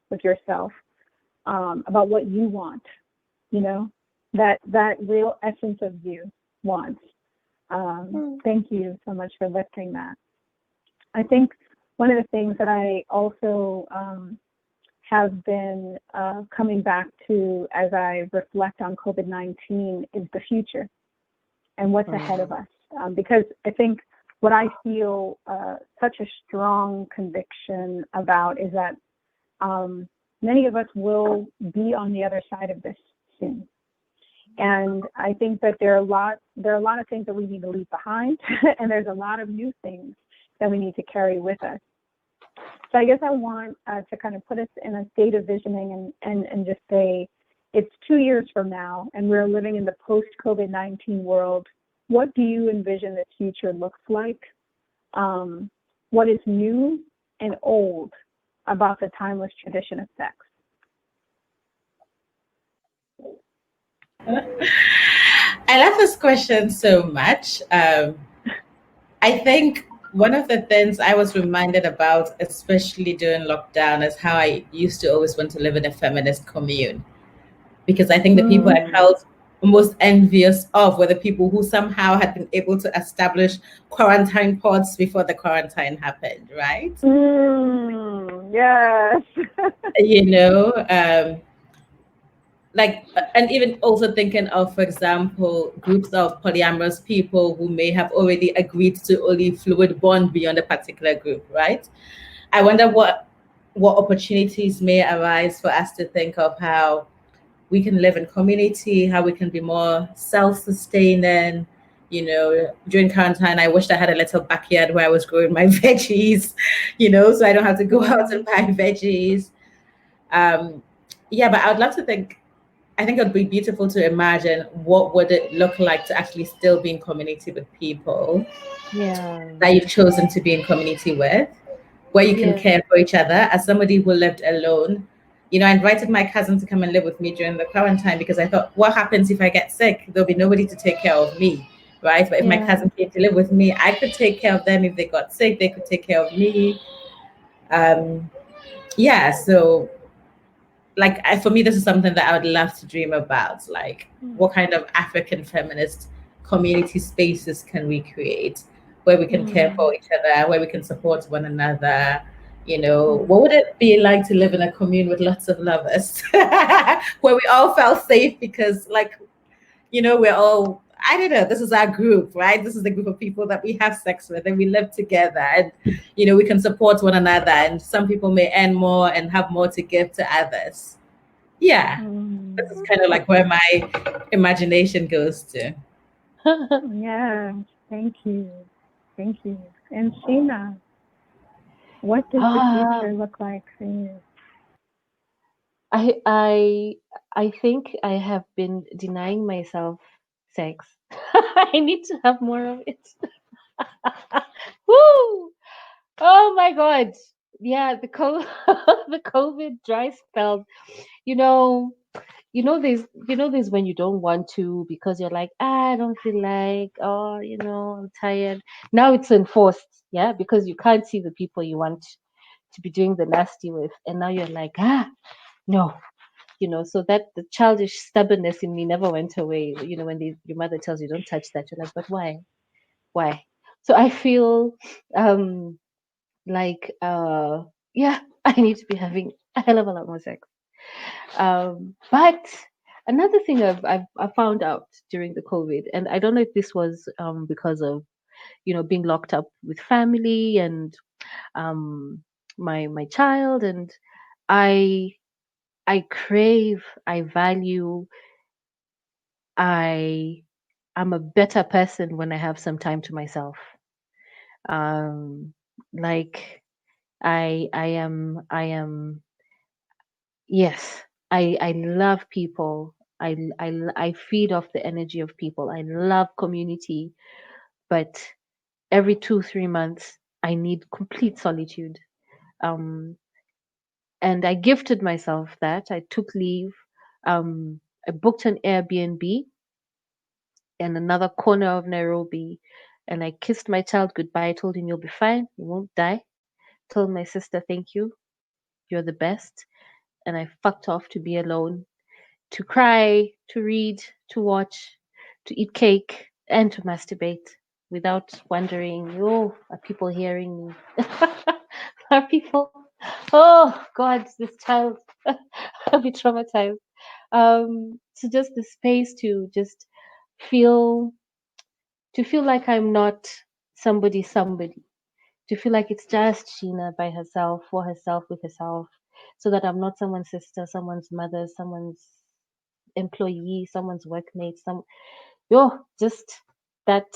Speaker 1: with yourself, about what you want, that real essence of you wants. Thank you so much for lifting that. I think one of the things that I also have been coming back to as I reflect on COVID-19 is the future and what's ahead of us. Because I think what I feel such a strong conviction about is that many of us will be on the other side of this soon. And I think that there are a lot of things that we need to leave behind, and there's a lot of new things that we need to carry with us. So I guess I want to kind of put us in a state of visioning and just say, it's 2 years from now, and we're living in the post-COVID-19 world. What do you envision this future looks like? What is new and old about the timeless tradition of sex?
Speaker 2: I love this question so much. I think one of the things I was reminded about, especially during lockdown, is how I used to always want to live in a feminist commune. Because I think the people I felt most envious of were the people who somehow had been able to establish quarantine pods before the quarantine happened, right?
Speaker 1: Yes.
Speaker 2: like, and even also thinking of, for example, groups of polyamorous people who may have already agreed to only fluid bond beyond a particular group, right? I wonder what opportunities may arise for us to think of how we can live in community, how we can be more self-sustaining. You know, during quarantine, I wished I had a little backyard where I was growing my veggies, you know, so I don't have to go out and buy veggies. Yeah, but I would love to think, I think it would be beautiful to imagine what would it look like to actually still be in community with people that you've chosen to be in community with, where you can care for each other. As somebody who lived alone, you know, I invited my cousin to come and live with me during the quarantine because I thought, what happens if I get sick? There'll be nobody to take care of me, right? But if my cousin came to live with me, I could take care of them. If they got sick, they could take care of me. Yeah, so like for me, this is something that I would love to dream about. Like, what kind of African feminist community spaces can we create where we can care for each other, where we can support one another? You know, what would it be like to live in a commune with lots of lovers, where we all felt safe because, like, you know, we're all, I don't know, this is our group, right? This is the group of people that we have sex with and we live together, and, you know, we can support one another, and some people may earn more and have more to give to others. Yeah, this is kind of like where my imagination goes to.
Speaker 1: Yeah, thank you. Thank you. And Sheena, what does the future look like for you?
Speaker 3: I think I have been denying myself sex. I need to have more of it. Woo! Oh my God. Yeah, the the COVID dry spell. You know, there's when you don't want to because you're like, I don't feel like, oh, I'm tired. Now it's enforced, yeah, because you can't see the people you want to be doing the nasty with, and now you're like, no, so that the childish stubbornness in me never went away. When your mother tells you don't touch that, you're like, but why? So I feel like yeah, I need to be having a hell of a lot more sex. But another thing I found out during the COVID, and I don't know if this was because of being locked up with family and my child, and I crave, I value, I'm a better person when I have some time to myself. Like I am yes, I love people. I feed off the energy of people. I love community, but every 2-3 months I need complete solitude. Um, and I gifted myself that. I took leave. I booked an Airbnb in another corner of Nairobi, and I kissed my child goodbye. I told him, "You'll be fine. You won't die." Told my sister, "Thank you. You're the best." And I fucked off to be alone, to cry, to read, to watch, to eat cake, and to masturbate without wondering, oh, are people hearing me? Are people? Oh God, this child, I'll be traumatized. So just the space to just feel, like I'm not somebody, to feel like it's just Sheena by herself, for herself, with herself, so that I'm not someone's sister, someone's mother, someone's employee, someone's workmate, just that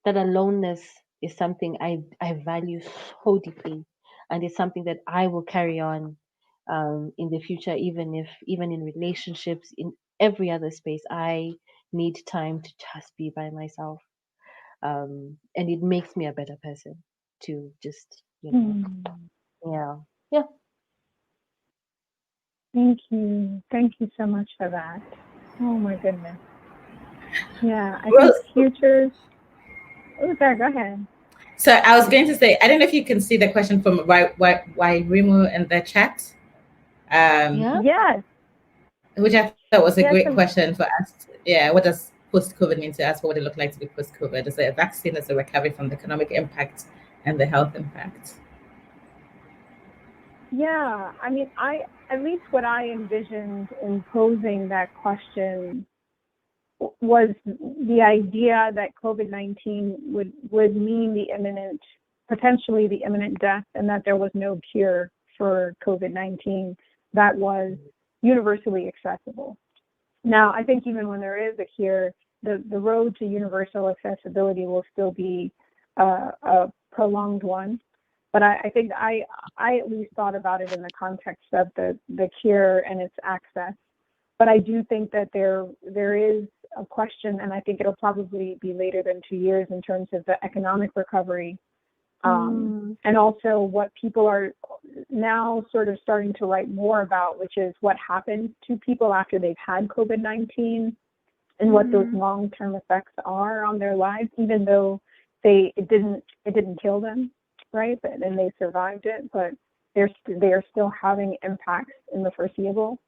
Speaker 3: aloneness is something I value so deeply, and it's something that I will carry on in the future, even in relationships, in every other space. I need time to just be by myself, and it makes me a better person to just yeah.
Speaker 1: Thank you. Thank you so much for that. Oh my goodness. Yeah, I think futures. Oh, sorry, go ahead.
Speaker 2: So I was going to say, I don't know if you can see the question from Remo in the chat.
Speaker 1: Yes.
Speaker 2: Which I thought was a great question for us. Yeah, what does post-COVID mean to us? What would it look like to be post-COVID? Is it a vaccine? Is it a recovery from the economic impact and the health impact?
Speaker 1: Yeah, I mean, I at least what I envisioned in posing that question was the idea that COVID-19 would mean potentially the imminent death, and that there was no cure for COVID-19 that was universally accessible. Now, I think even when there is a cure, the road to universal accessibility will still be a prolonged one. But I think I at least thought about it in the context of the cure and its access. But I do think that there is a question, and I think it'll probably be later than 2 years in terms of the economic recovery, and also what people are now sort of starting to write more about, which is what happens to people after they've had COVID-19 and what those long-term effects are on their lives, even though it didn't kill them, right? And they survived it, but they are still having impacts in the foreseeable.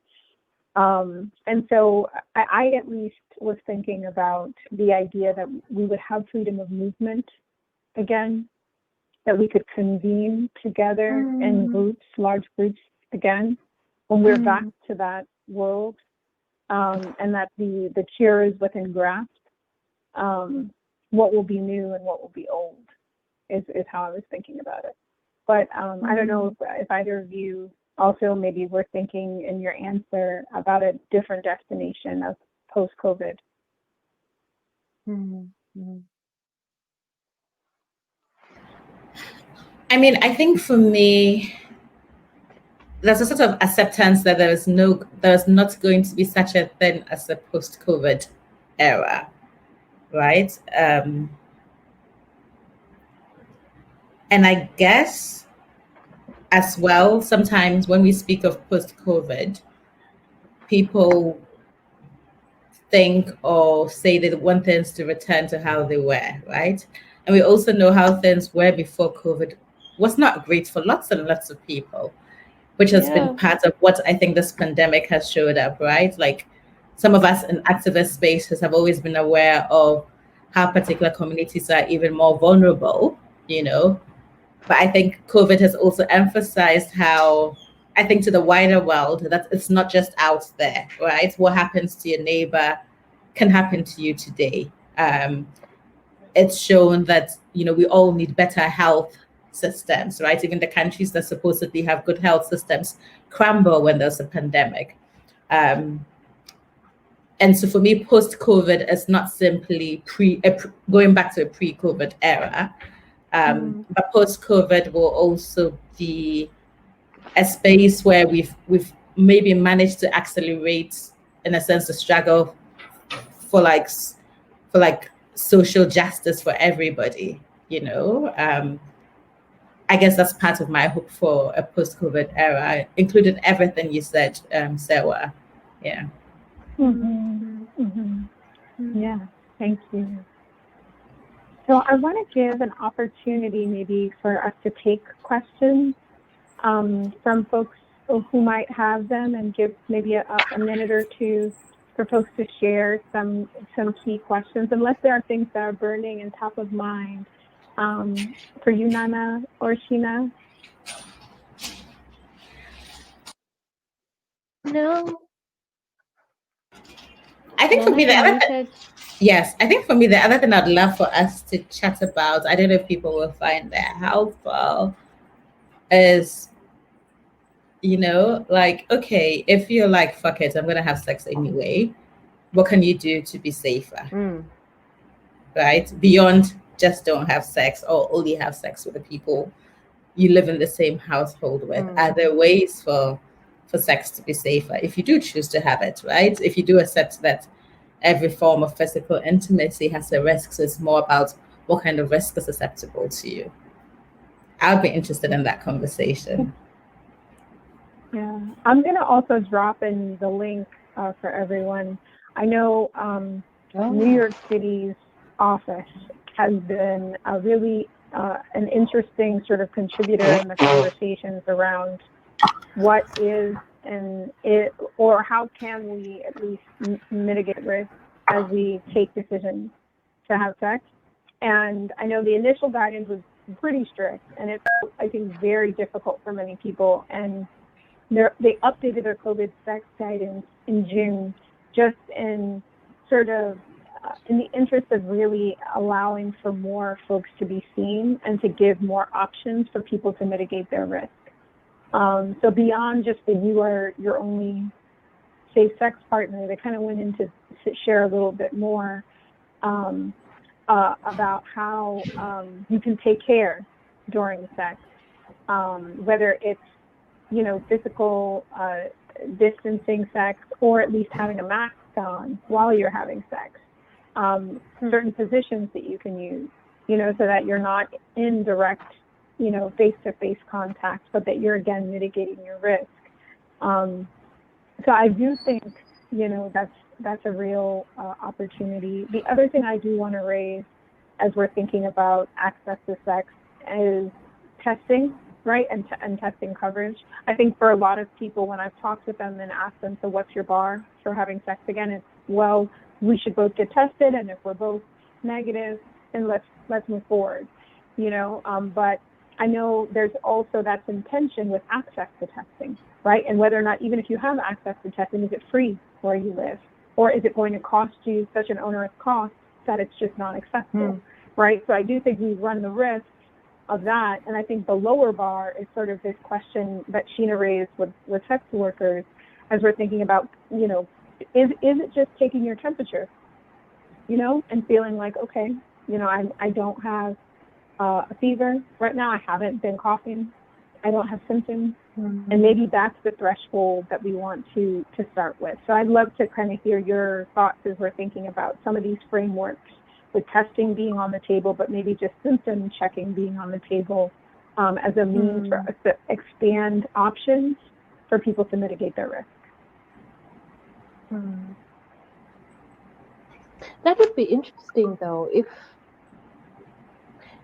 Speaker 1: And so I at least was thinking about the idea that we would have freedom of movement again, that we could convene together in groups, large groups again, when we're back to that world, and that the cure is within grasp. What will be new and what will be old is how I was thinking about it. But I don't know if either of you also maybe were thinking in your answer about a different destination of post-COVID.
Speaker 2: I mean, I think for me, there's a sort of acceptance that there is not going to be such a thing as a post-COVID era, right? And I guess as well, sometimes when we speak of post-COVID, people think or say they want things to return to how they were, right? And we also know how things were before COVID was not great for lots and lots of people, which has been part of what I think this pandemic has showed up, right? Like some of us in activist spaces have always been aware of how particular communities are even more vulnerable, you know. But I think COVID has also emphasized how, I think to the wider world, that it's not just out there, right? What happens to your neighbor can happen to you today. It's shown that, you know, we all need better health systems, right? Even the countries that supposedly have good health systems crumble when there's a pandemic. And so for me, post-COVID is not simply going back to a pre-COVID era, but post-COVID will also be a space where we've maybe managed to accelerate, in a sense, the struggle for social justice for everybody, you know. I guess that's part of my hope for a post-COVID era, including everything you said, Serwah. Yeah.
Speaker 1: Yeah, thank you. So I want to give an opportunity maybe for us to take questions from folks who might have them, and give maybe a minute or two for folks to share some key questions, unless there are things that are burning and top of mind. For you, Nana or Sheena?
Speaker 3: No.
Speaker 2: I think for me, I think for me, the other thing I'd love for us to chat about, I don't know if people will find that helpful, is, you know, like, okay, if you're like, fuck it, I'm going to have sex anyway, what can you do to be safer? Right? Beyond just don't have sex or only have sex with the people you live in the same household with. Are there ways for sex to be safer if you do choose to have it, right? If you do accept that every form of physical intimacy has a risk, so it's more about what kind of risk is acceptable to you. I would be interested in that conversation.
Speaker 1: Yeah, I'm going to also drop in the link for everyone. I know New York City's office has been a really an interesting sort of contributor in the conversations around what is or how can we at least mitigate risk as we take decisions to have sex. And I know the initial guidance was pretty strict, and it's, I think, very difficult for many people. And they updated their COVID sex guidance in June, just in sort of in the interest of really allowing for more folks to be seen and to give more options for people to mitigate their risk. So beyond just that you are your only safe sex partner, they kind of went into to share a little bit more about how you can take care during sex, whether it's, you know, physical distancing sex, or at least having a mask on while you're having sex. Certain positions that you can use, you know, so that you're not in direct, you know, face-to-face contact, but that you're, again, mitigating your risk. So I do think, you know, that's a real opportunity. The other thing I do want to raise as we're thinking about access to sex is testing, right, and testing coverage. I think for a lot of people, when I've talked with them and asked them, so what's your bar for having sex again, it's, well, we should both get tested, and if we're both negative, then let's move forward, you know. But I know there's also that's in tension with access to testing, right? And whether or not, even if you have access to testing, is it free where you live? Or is it going to cost you such an onerous cost that it's just not accessible, right? So I do think we run the risk of that. And I think the lower bar is sort of this question that Sheena raised with sex workers as we're thinking about, you know, is it just taking your temperature, you know, and feeling like, okay, you know, I don't have a fever right now. I haven't been coughing. I don't have symptoms. And maybe that's the threshold that we want to start with. So I'd love to kind of hear your thoughts as we're thinking about some of these frameworks, with testing being on the table, but maybe just symptom checking being on the table as a means for us to expand options for people to mitigate their risk.
Speaker 3: That would be interesting, though, if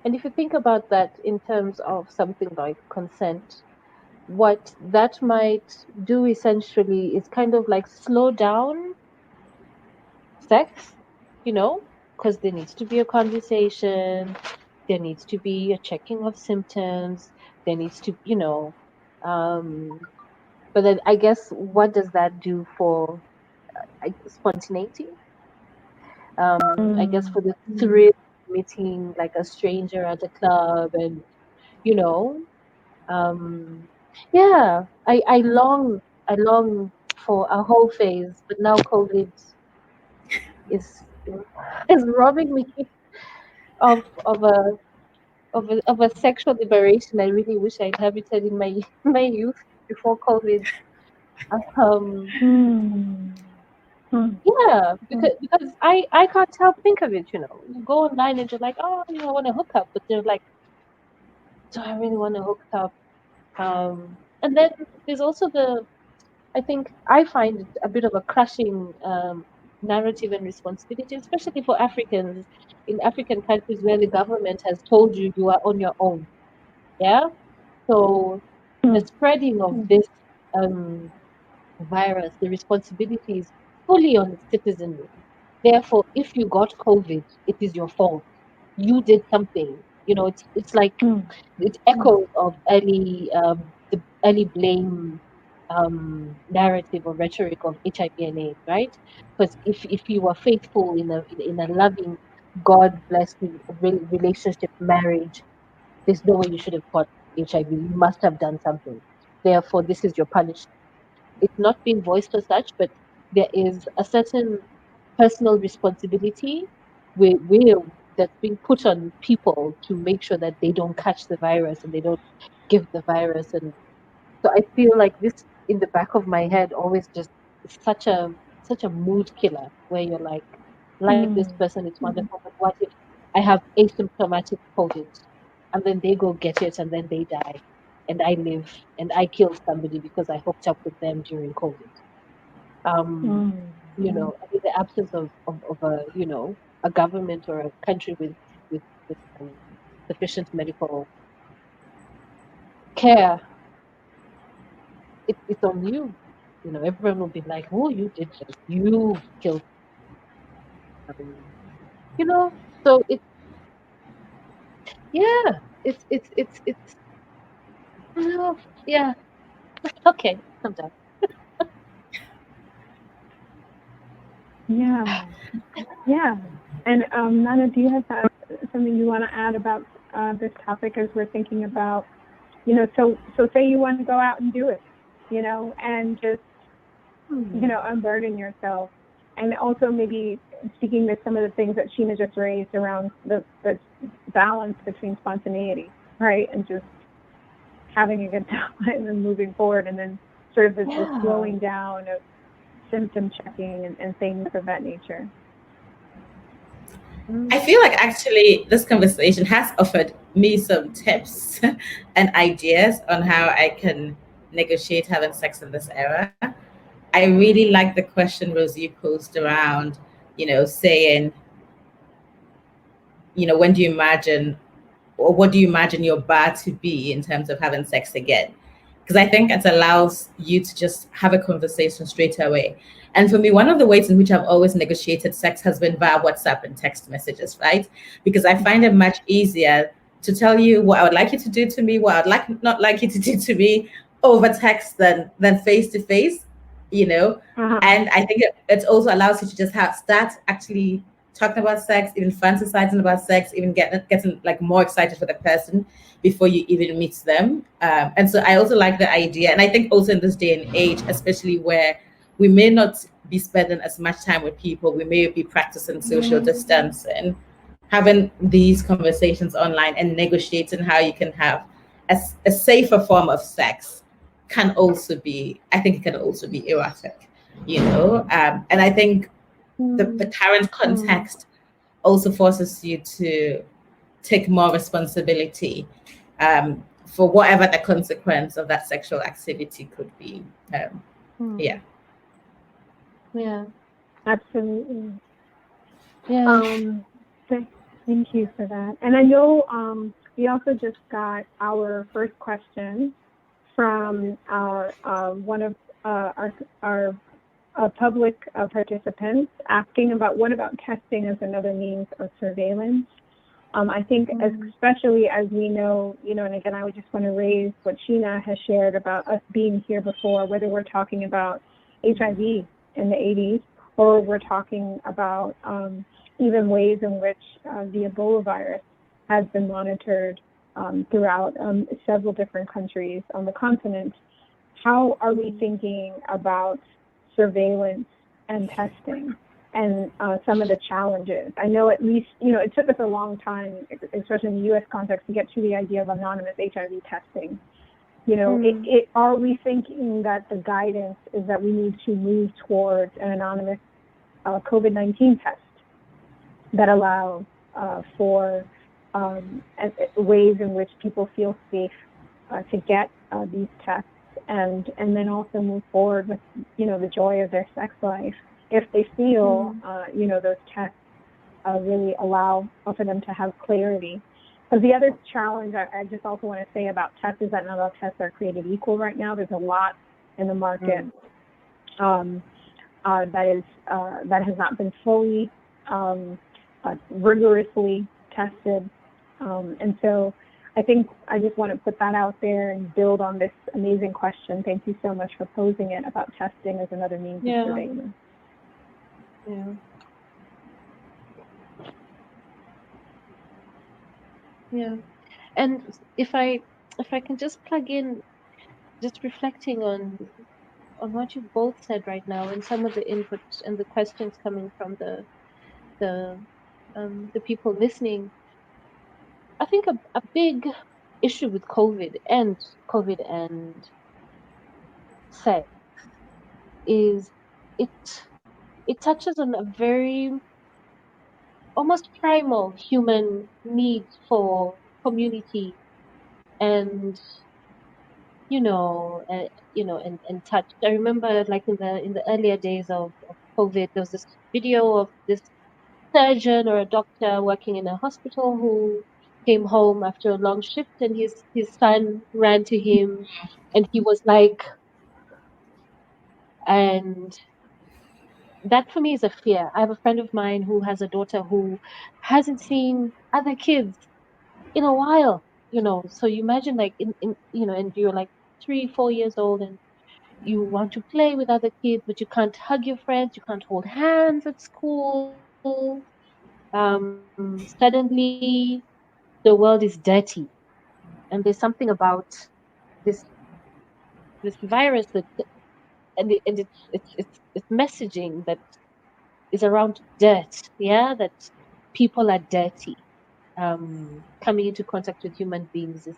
Speaker 3: you think about that in terms of something like consent, what that might do essentially is kind of like slow down sex, you know, because there needs to be a conversation, there needs to be a checking of symptoms, there needs to, you know, but then I guess what does that do for spontaneity? I guess for the thrill of meeting like a stranger at a club, and you know, yeah, I long for a whole phase, but now COVID is robbing me of a sexual liberation. I really wish I'd have it in my youth before COVID. Yeah, because I can't help think of it. You know, you go online and you're like, oh, you know, I want to hook up, but they're like, do I really want to hook up? And then there's also I think I find it a bit of a crushing narrative and responsibility, especially for Africans in African countries where the government has told you you are on your own. Yeah. So the spreading of this virus, the responsibility is fully on the citizenry. Therefore, if you got COVID, it is your fault. You did something. You know, it's like it echoes of the early blame narrative or rhetoric of HIV and AIDS, right? Because if you were faithful in a loving, God blessing relationship, marriage, there's no way you should have got HIV. You must have done something. Therefore, this is your punishment. It's not being voiced as such, but there is a certain personal responsibility that's being put on people to make sure that they don't catch the virus and they don't give the virus. And so I feel like this in the back of my head always just is such a mood killer, where you're like this person, it's wonderful, but what if I have asymptomatic COVID and then they go get it and then they die and I live and I kill somebody because I hooked up with them during COVID? You know, in the absence of a, you know, a government or a country with sufficient medical care, it's on you. You know, everyone will be like, "Oh, you did this. You killed." You know, so yeah, it's you know, yeah. Okay, I'm done.
Speaker 1: Yeah. And Nana, do you have something you want to add about this topic as we're thinking about, so say you want to go out and do it, and just, unburden yourself. And also maybe speaking to some of the things that Sheena just raised around the balance between spontaneity, right? And just having a good time and moving forward, and then sort of this slowing down of symptom checking and things of that nature.
Speaker 2: I feel like actually this conversation has offered me some tips and ideas on how I can negotiate having sex in this era. I really like the question Rosie posed around, saying, when do you imagine, or what do you imagine your bar to be in terms of having sex again? Because I think it allows you to just have a conversation straight away. And for me, one of the ways in which I've always negotiated sex has been via WhatsApp and text messages, right? Because I find it much easier to tell you what I would like you to do to me, what I'd not like you to do to me over text than face to face, And I think it also allows you to just start actually talking about sex, even fantasizing about sex, even getting like more excited for the person before you even meet them. And so I also like the idea. And I think also in this day and age, especially where we may not be spending as much time with people, we may be practicing social distance, and having these conversations online and negotiating how you can have a safer form of sex can also be, I think it can also be erotic, and I think the current context also forces you to take more responsibility for whatever the consequence of that sexual activity could be. Yeah.
Speaker 1: Absolutely.
Speaker 3: Yeah.
Speaker 1: Thank you for that. And I know we also just got our first question from one of our public participants asking about what about testing as another means of surveillance. I think especially as we know, and again, I would just want to raise what Sheena has shared about us being here before, whether we're talking about HIV in the 80s or we're talking about even ways in which the Ebola virus has been monitored throughout several different countries on the continent. How are we thinking about surveillance and testing and some of the challenges? I know at least, it took us a long time, especially in the U.S. context, to get to the idea of anonymous HIV testing. Are we thinking that the guidance is that we need to move towards an anonymous COVID-19 test that allows for ways in which people feel safe to get these tests, and then also move forward with, the joy of their sex life if they feel, those tests really allow for them to have clarity. Because the other challenge I just also want to say about tests is that not all tests are created equal right now. There's a lot in the market that has not been fully rigorously tested, and so I think I just want to put that out there and build on this amazing question. Thank you so much for posing it about testing as another means of surveillance.
Speaker 3: Yeah. And if I can just plug in, just reflecting on what you both said right now, and some of the input and the questions coming from the people listening. I think a big issue with COVID and sex is it touches on a very almost primal human need for community and and touch. I remember like in the earlier days of COVID, there was this video of this surgeon or a doctor working in a hospital who came home after a long shift, and his son ran to him, and he was like, and that for me is a fear. I have a friend of mine who has a daughter who hasn't seen other kids in a while, so you imagine like in and you're like, 3, 4 years old, and you want to play with other kids, but you can't hug your friends, you can't hold hands at school. Suddenly, the world is dirty, and there's something about this this virus that, and it's messaging that is around dirt. Yeah, that people are dirty. Coming into contact with human beings is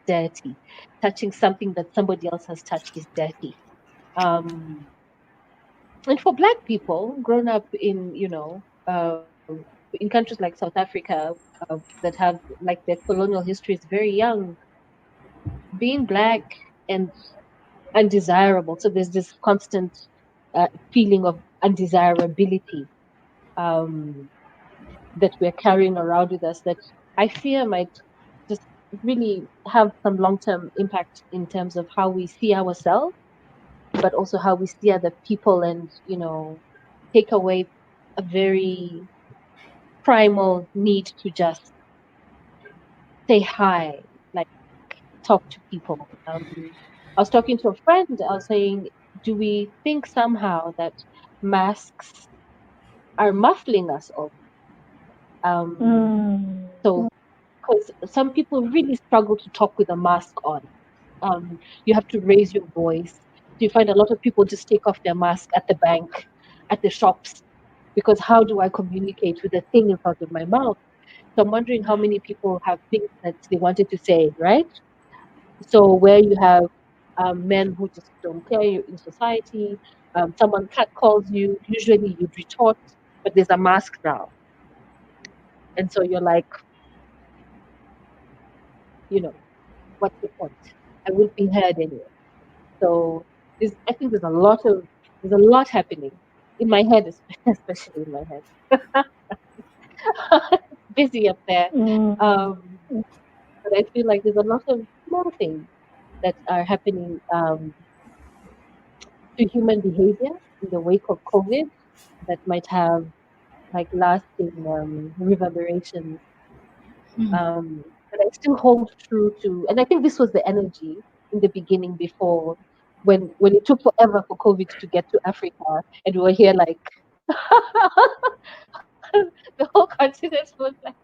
Speaker 3: dirty. Touching something that somebody else has touched is dirty. Um, and for Black people, grown up in in countries like South Africa, that have like their colonial history is very young, being Black and undesirable. So there's this constant feeling of undesirability um, that we're carrying around with us that I fear might just really have some long-term impact in terms of how we see ourselves, but also how we see other people, and take away a very primal need to just say hi, like talk to people. I was talking to a friend. I was saying, do we think somehow that masks are muffling us all? So, because some people really struggle to talk with a mask on. You have to raise your voice. So you find a lot of people just take off their mask at the bank, at the shops, because how do I communicate with a thing in front of my mouth? So I'm wondering how many people have things that they wanted to say, right? So where you have men who just don't care in society, someone cat calls you, usually you'd retort, but there's a mask now. And so you're like, what's the point? I will be heard anyway. So I think there's a lot happening in my head, especially in my head. Busy up there. But I feel like there's a lot of small things that are happening to human behavior in the wake of COVID that might have like lasting reverberations. But I still hold true to, and I think this was the energy in the beginning before when it took forever for COVID to get to Africa, and we were here like the whole continent was like,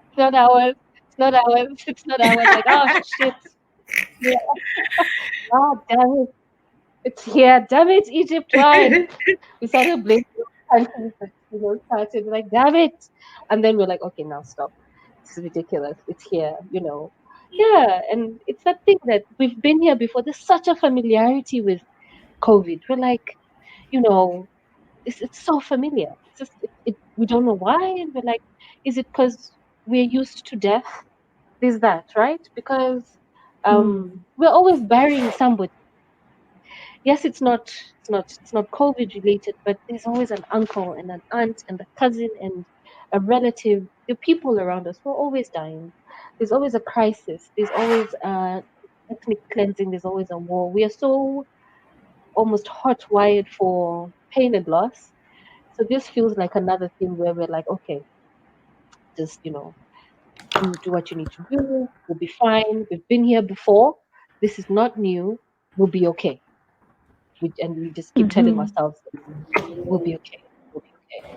Speaker 3: it's not ours, it's not ours, it's not ours. Like, oh shit, yeah, oh damn it, it's here, damn it, Egypt, why? We started blaming countries that started like, damn it, and then we're like, okay, now stop. This is ridiculous. It's here. Yeah, and it's that thing that we've been here before. There's such a familiarity with COVID. We're like, you know, it's so familiar. It's just we don't know why, and we're like, is it because we're used to death? Is that right? Because we're always burying somebody. Yes, it's not COVID related, but there's always an uncle and an aunt and a cousin and a relative. The people around us who are always dying. There's always a crisis. There's always ethnic cleansing. There's always a war. We are so almost hot-wired for pain and loss. So this feels like another thing where we're like, okay, just do what you need to do. We'll be fine. We've been here before. This is not new. We'll be okay. And we just keep telling ourselves, we'll be okay. We'll be okay.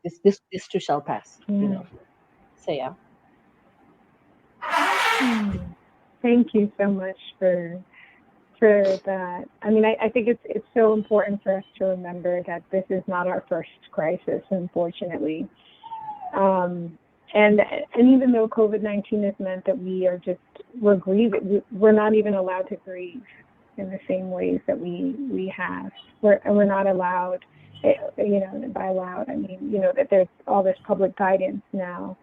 Speaker 3: This too shall pass. So yeah.
Speaker 1: Thank you so much for that. I mean, I think it's so important for us to remember that this is not our first crisis, unfortunately. And even though COVID-19 has meant that we're grieving, we're not even allowed to grieve in the same ways that we have. We're not allowed, by allowed, I mean, that there's all this public guidance now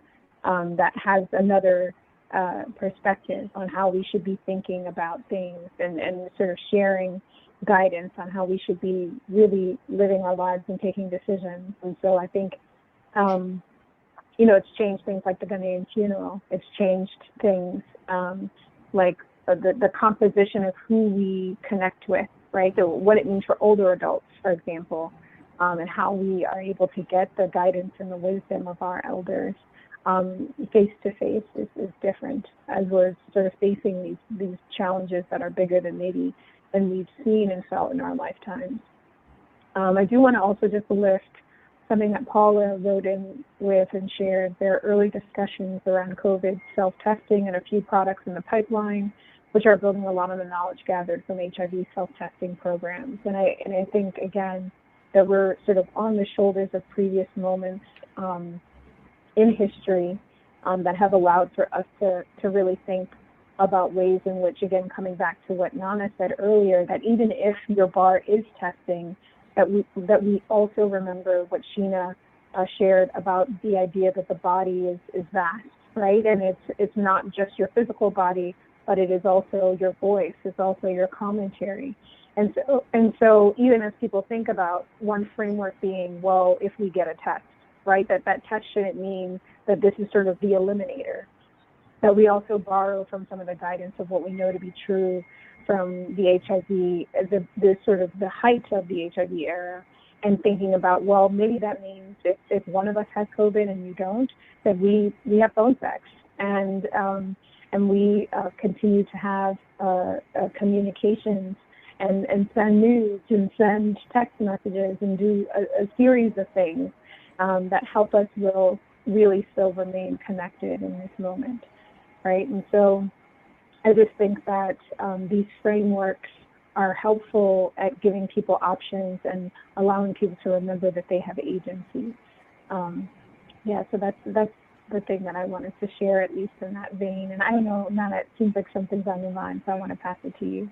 Speaker 1: that has another perspective on how we should be thinking about things and sort of sharing guidance on how we should be really living our lives and taking decisions. And so I think, it's changed things like the Ghanaian funeral. It's changed things like the composition of who we connect with, right? So what it means for older adults, for example, and how we are able to get the guidance and the wisdom of our elders. face to face is different, as we're sort of facing these challenges that are bigger than we've seen and felt in our lifetimes. I do want to also just lift something that Paula wrote in with and shared their early discussions around COVID self-testing and a few products in the pipeline, which are building a lot of the knowledge gathered from HIV self-testing programs. And I think, again, that we're sort of on the shoulders of previous moments in history that have allowed for us to really think about ways in which, again, coming back to what Nana said earlier, that even if your bar is testing, that we also remember what Sheena shared about the idea that the body is vast, right? And it's not just your physical body, but it is also your voice, it's also your commentary. And so even as people think about one framework being, well, if we get a test, right, that test shouldn't mean that this is sort of the eliminator, that we also borrow from some of the guidance of what we know to be true from the HIV, the sort of the height of the HIV era, and thinking about, well, maybe that means if one of us has COVID and you don't, that we have phone sex, and we continue to have communications and send news and send text messages and do a series of things that help us really still remain connected in this moment, right? And so I just think that these frameworks are helpful at giving people options and allowing people to remember that they have agency. So that's the thing that I wanted to share, at least in that vein. And I don't know, Nana, it seems like something's on your mind, so I want to pass it to you.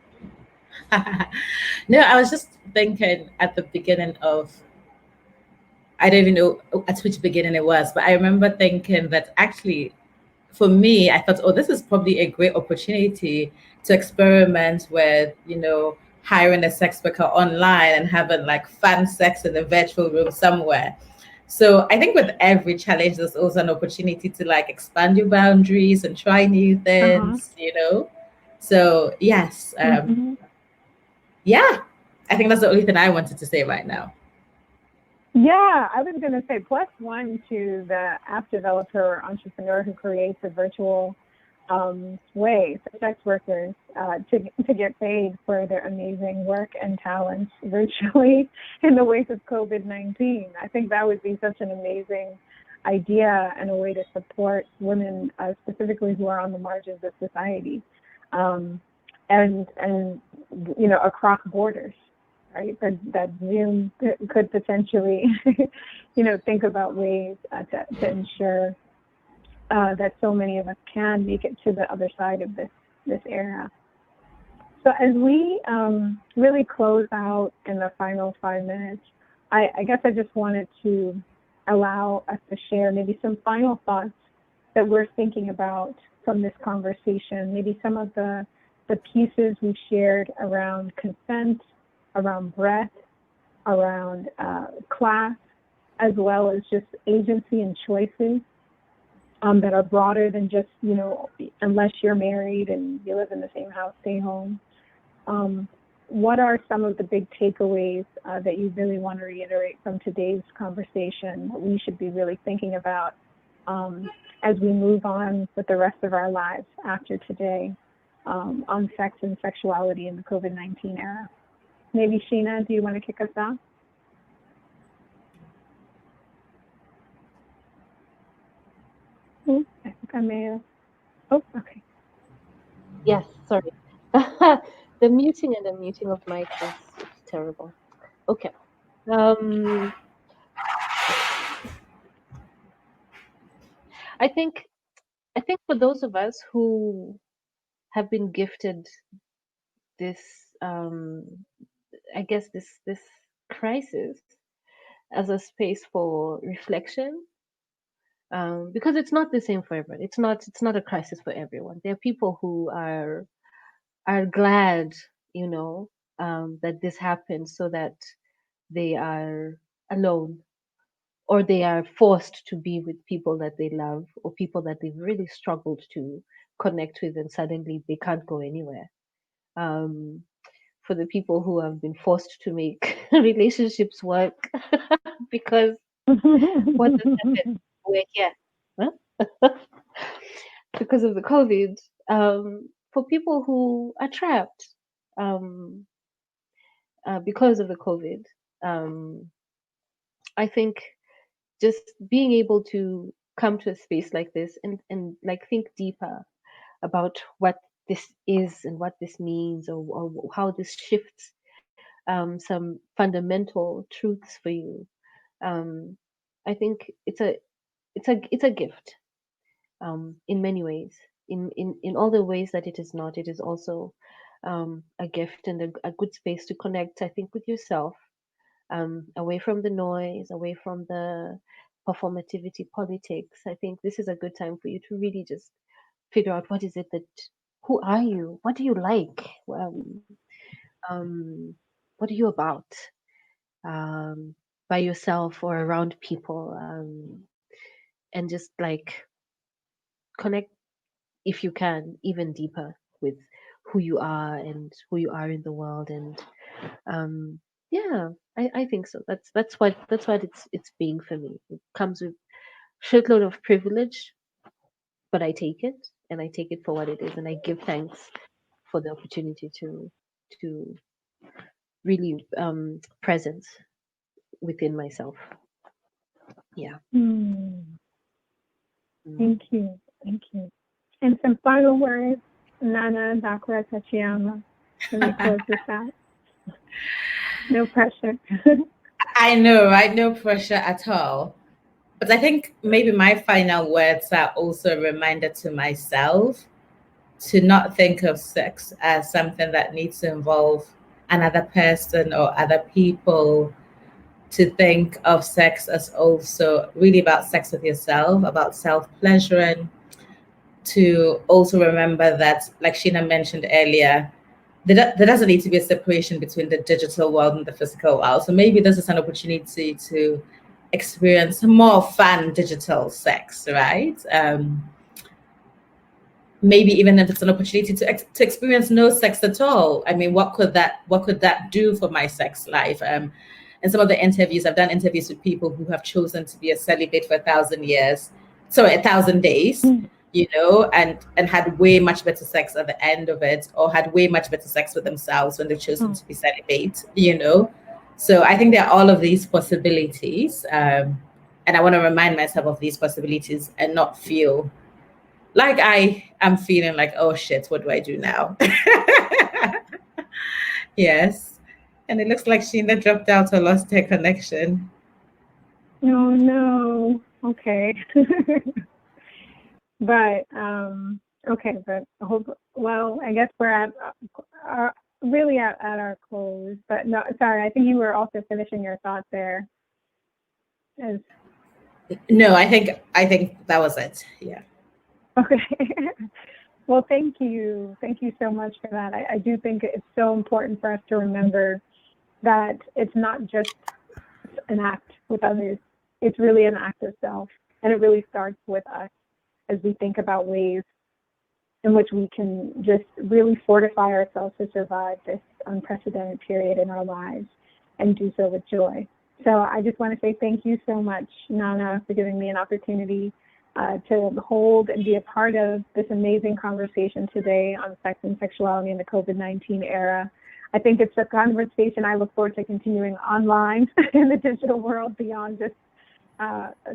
Speaker 2: No, I was just thinking at the beginning of, I don't even know at which beginning it was, but I remember thinking that actually, for me, I thought, oh, this is probably a great opportunity to experiment with, hiring a sex worker online and having like fun sex in a virtual room somewhere. So I think with every challenge, there's also an opportunity to like expand your boundaries and try new things, So yes, yeah, I think that's the only thing I wanted to say right now.
Speaker 1: Yeah, I was going to say +1 to the app developer or entrepreneur who creates a virtual way for sex workers to get paid for their amazing work and talents virtually in the wake of COVID-19. I think that would be such an amazing idea and a way to support women specifically who are on the margins of society and across borders. Right, that Zoom could potentially, think about ways to ensure that so many of us can make it to the other side of this era. So as we really close out in the final 5 minutes, I guess I just wanted to allow us to share maybe some final thoughts that we're thinking about from this conversation, maybe some of the pieces we've shared around consent, around breath, around class, as well as just agency and choices that are broader than just, unless you're married and you live in the same house, stay home. What are some of the big takeaways that you really want to reiterate from today's conversation that we should be really thinking about as we move on with the rest of our lives after today on sex and sexuality in the COVID-19 era? Maybe Sheena, do you want to kick us off? I think I may have. Oh, okay.
Speaker 3: Yes, sorry. The muting and unmuting of mic is terrible. Okay. I think for those of us who have been gifted this, I guess this crisis as a space for reflection, because it's not the same for everyone. It's not a crisis for everyone. There are people who are glad, that this happened so that they are alone, or they are forced to be with people that they love or people that they've really struggled to connect with, and suddenly they can't go anywhere. For the people who have been forced to make relationships work because what does happen? We're here. Huh? because of the COVID, for people who are trapped because of the COVID. I think just being able to come to a space like this and like think deeper about what this is and what this means, or how this shifts some fundamental truths for you. I think it's a gift in many ways. In all the ways that it is not, it is also a gift and a good space to connect, I think, with yourself, away from the noise, away from the performativity politics. I think this is a good time for you to really just figure out what is it that, who are you? What do you like? What are you about? By yourself or around people, and just like connect, if you can, even deeper with who you are and who you are in the world. And yeah, I think so. That's what it's being for me. It comes with shitload of privilege, but I take it, and I take it for what it is, and I give thanks for the opportunity to really presence within myself. Yeah.
Speaker 1: Thank you. Thank you. And some final words, Nana, Darkoa Sekyiamah, can we close this out? No pressure.
Speaker 2: I know, right? No pressure at all. But I think maybe my final words are also a reminder to myself to not think of sex as something that needs to involve another person or other people, to think of sex as also really about sex with yourself, about self-pleasuring, to also remember that, like Sheena mentioned earlier, there doesn't need to be a separation between the digital world and the physical world. So maybe this is an opportunity to experience more fun digital sex, right? Maybe even if it's an opportunity to experience no sex at all. I mean, what could that do for my sex life? In some of the interviews, I've done interviews with people who have chosen to be a celibate for 1,000 days, and had way much better sex at the end of it, or had way much better sex with themselves when they've chosen to be celibate, So I think there are all of these possibilities. And I want to remind myself of these possibilities and not feel like I am feeling like, oh shit, what do I do now? Yes. And it looks like Sheena dropped out or lost her connection.
Speaker 1: Oh no. Okay. But okay, but I guess we're at really at our close. But no, sorry, I think you were also finishing your thought there.
Speaker 2: No, I think that was it. Yeah.
Speaker 1: Okay. Well, thank you so much for that. I do think it's so important for us to remember that it's not just an act with others. It's really an act of self, and it really starts with us as we think about ways in which we can just really fortify ourselves to survive this unprecedented period in our lives and do so with joy. So I just want to say thank you so much, Nana, for giving me an opportunity to hold and be a part of this amazing conversation today on sex and sexuality in the COVID-19 era. I think it's a conversation I look forward to continuing online in the digital world beyond just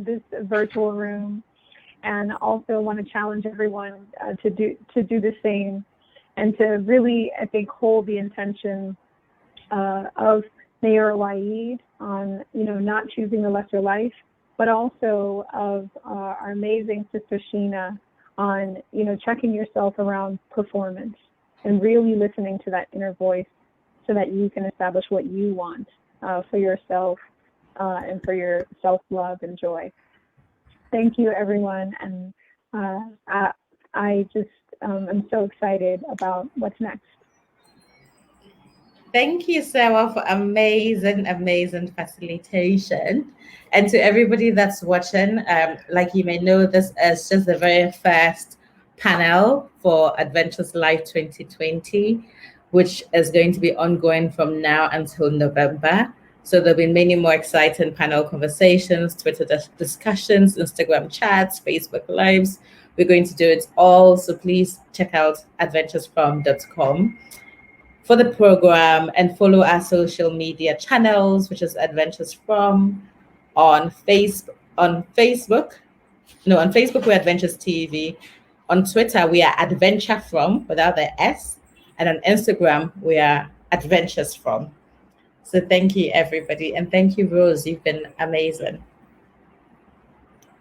Speaker 1: this virtual room. And also want to challenge everyone to do the same, and to really, I think, hold the intention of Mayor Waid on, not choosing the lesser life, but also of our amazing sister Sheena on, checking yourself around performance and really listening to that inner voice so that you can establish what you want for yourself and for your self-love and joy. Thank you, everyone. And I just am so excited about what's next.
Speaker 2: Thank you, Serwah, for amazing facilitation. And to everybody that's watching, like you may know, this is just the very first panel for Adventures Live 2020, which is going to be ongoing from now until November. So there'll be many more exciting panel conversations, Twitter discussions, Instagram chats, Facebook lives. We're going to do it all. So please check out adventuresfrom.com for the program and follow our social media channels, which is Adventures From on Facebook. On Facebook, we're Adventures TV. On Twitter, we are Adventure From without the S. And on Instagram, we are Adventures From. So thank you, everybody. And thank you, Rose. You've been amazing.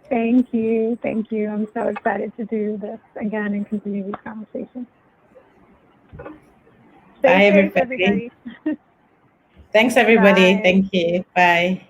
Speaker 1: Thank you. Thank you. I'm so excited to do this again and continue these conversations.
Speaker 2: Bye, everybody. Thanks, everybody.
Speaker 1: Bye.
Speaker 2: Thank you. Bye.